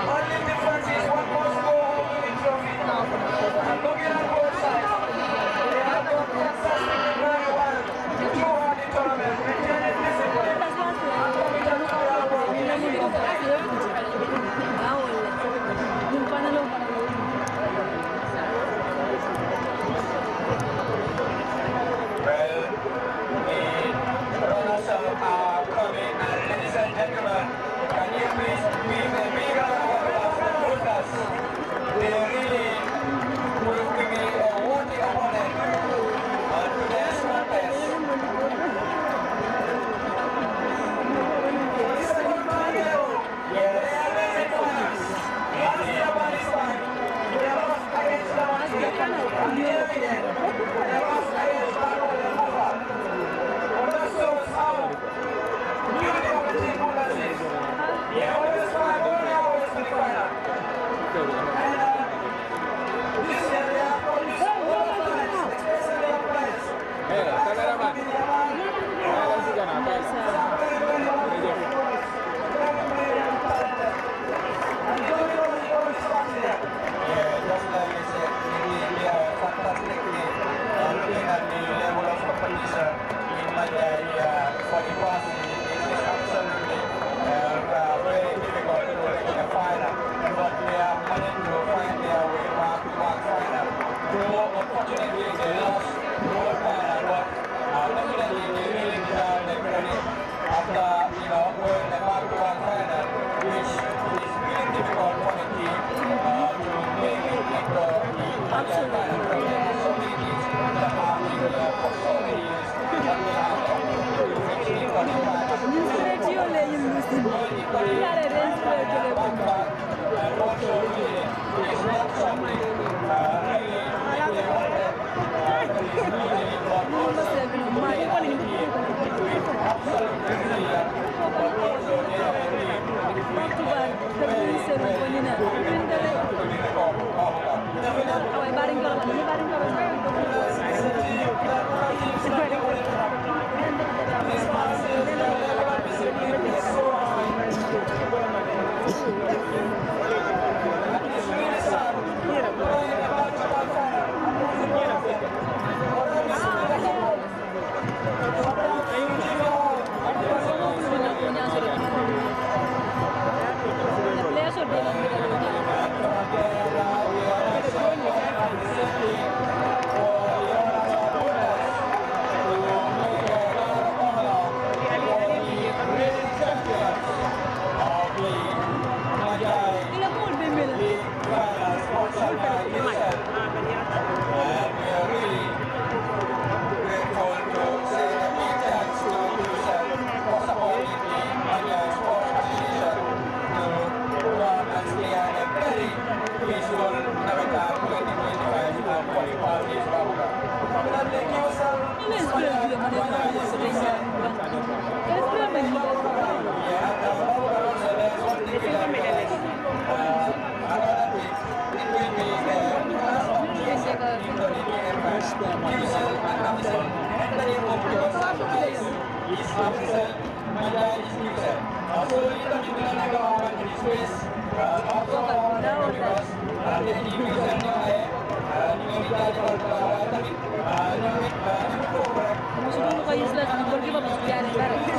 S5: Only difference is one must go home with the trophy. And looking at both sides, they have done fantastic very well throughout the tournament, maintaining discipline. Well, the runners-up are coming, and ladies and gentlemen, can you please give a big round of applause for Bundas? They really proved to be a worthy opponent on today's contest. Yes, amazing runners. Last year by this time, they lost against the and here again, they lost against Bufa. Bundas shows how really competitive Bundas is. He always find only hours to the final. And this year they have produced a lot of talents, especially young players. Just like I said, they are fantastically looking at the level of competition in Nigeria for the past season. It is absolutely very difficult to reach the final, but they are managed to find their way back to back final. Though unfortunately they lost the whole final, but definitely they really deserve the credit after going the back to back final, which is really difficult for the team to make it into the final. So many teams that have been there for so many years, but they have not reached the final.
S6: Musuh dulu kayak Islam, kalau kita masuk di area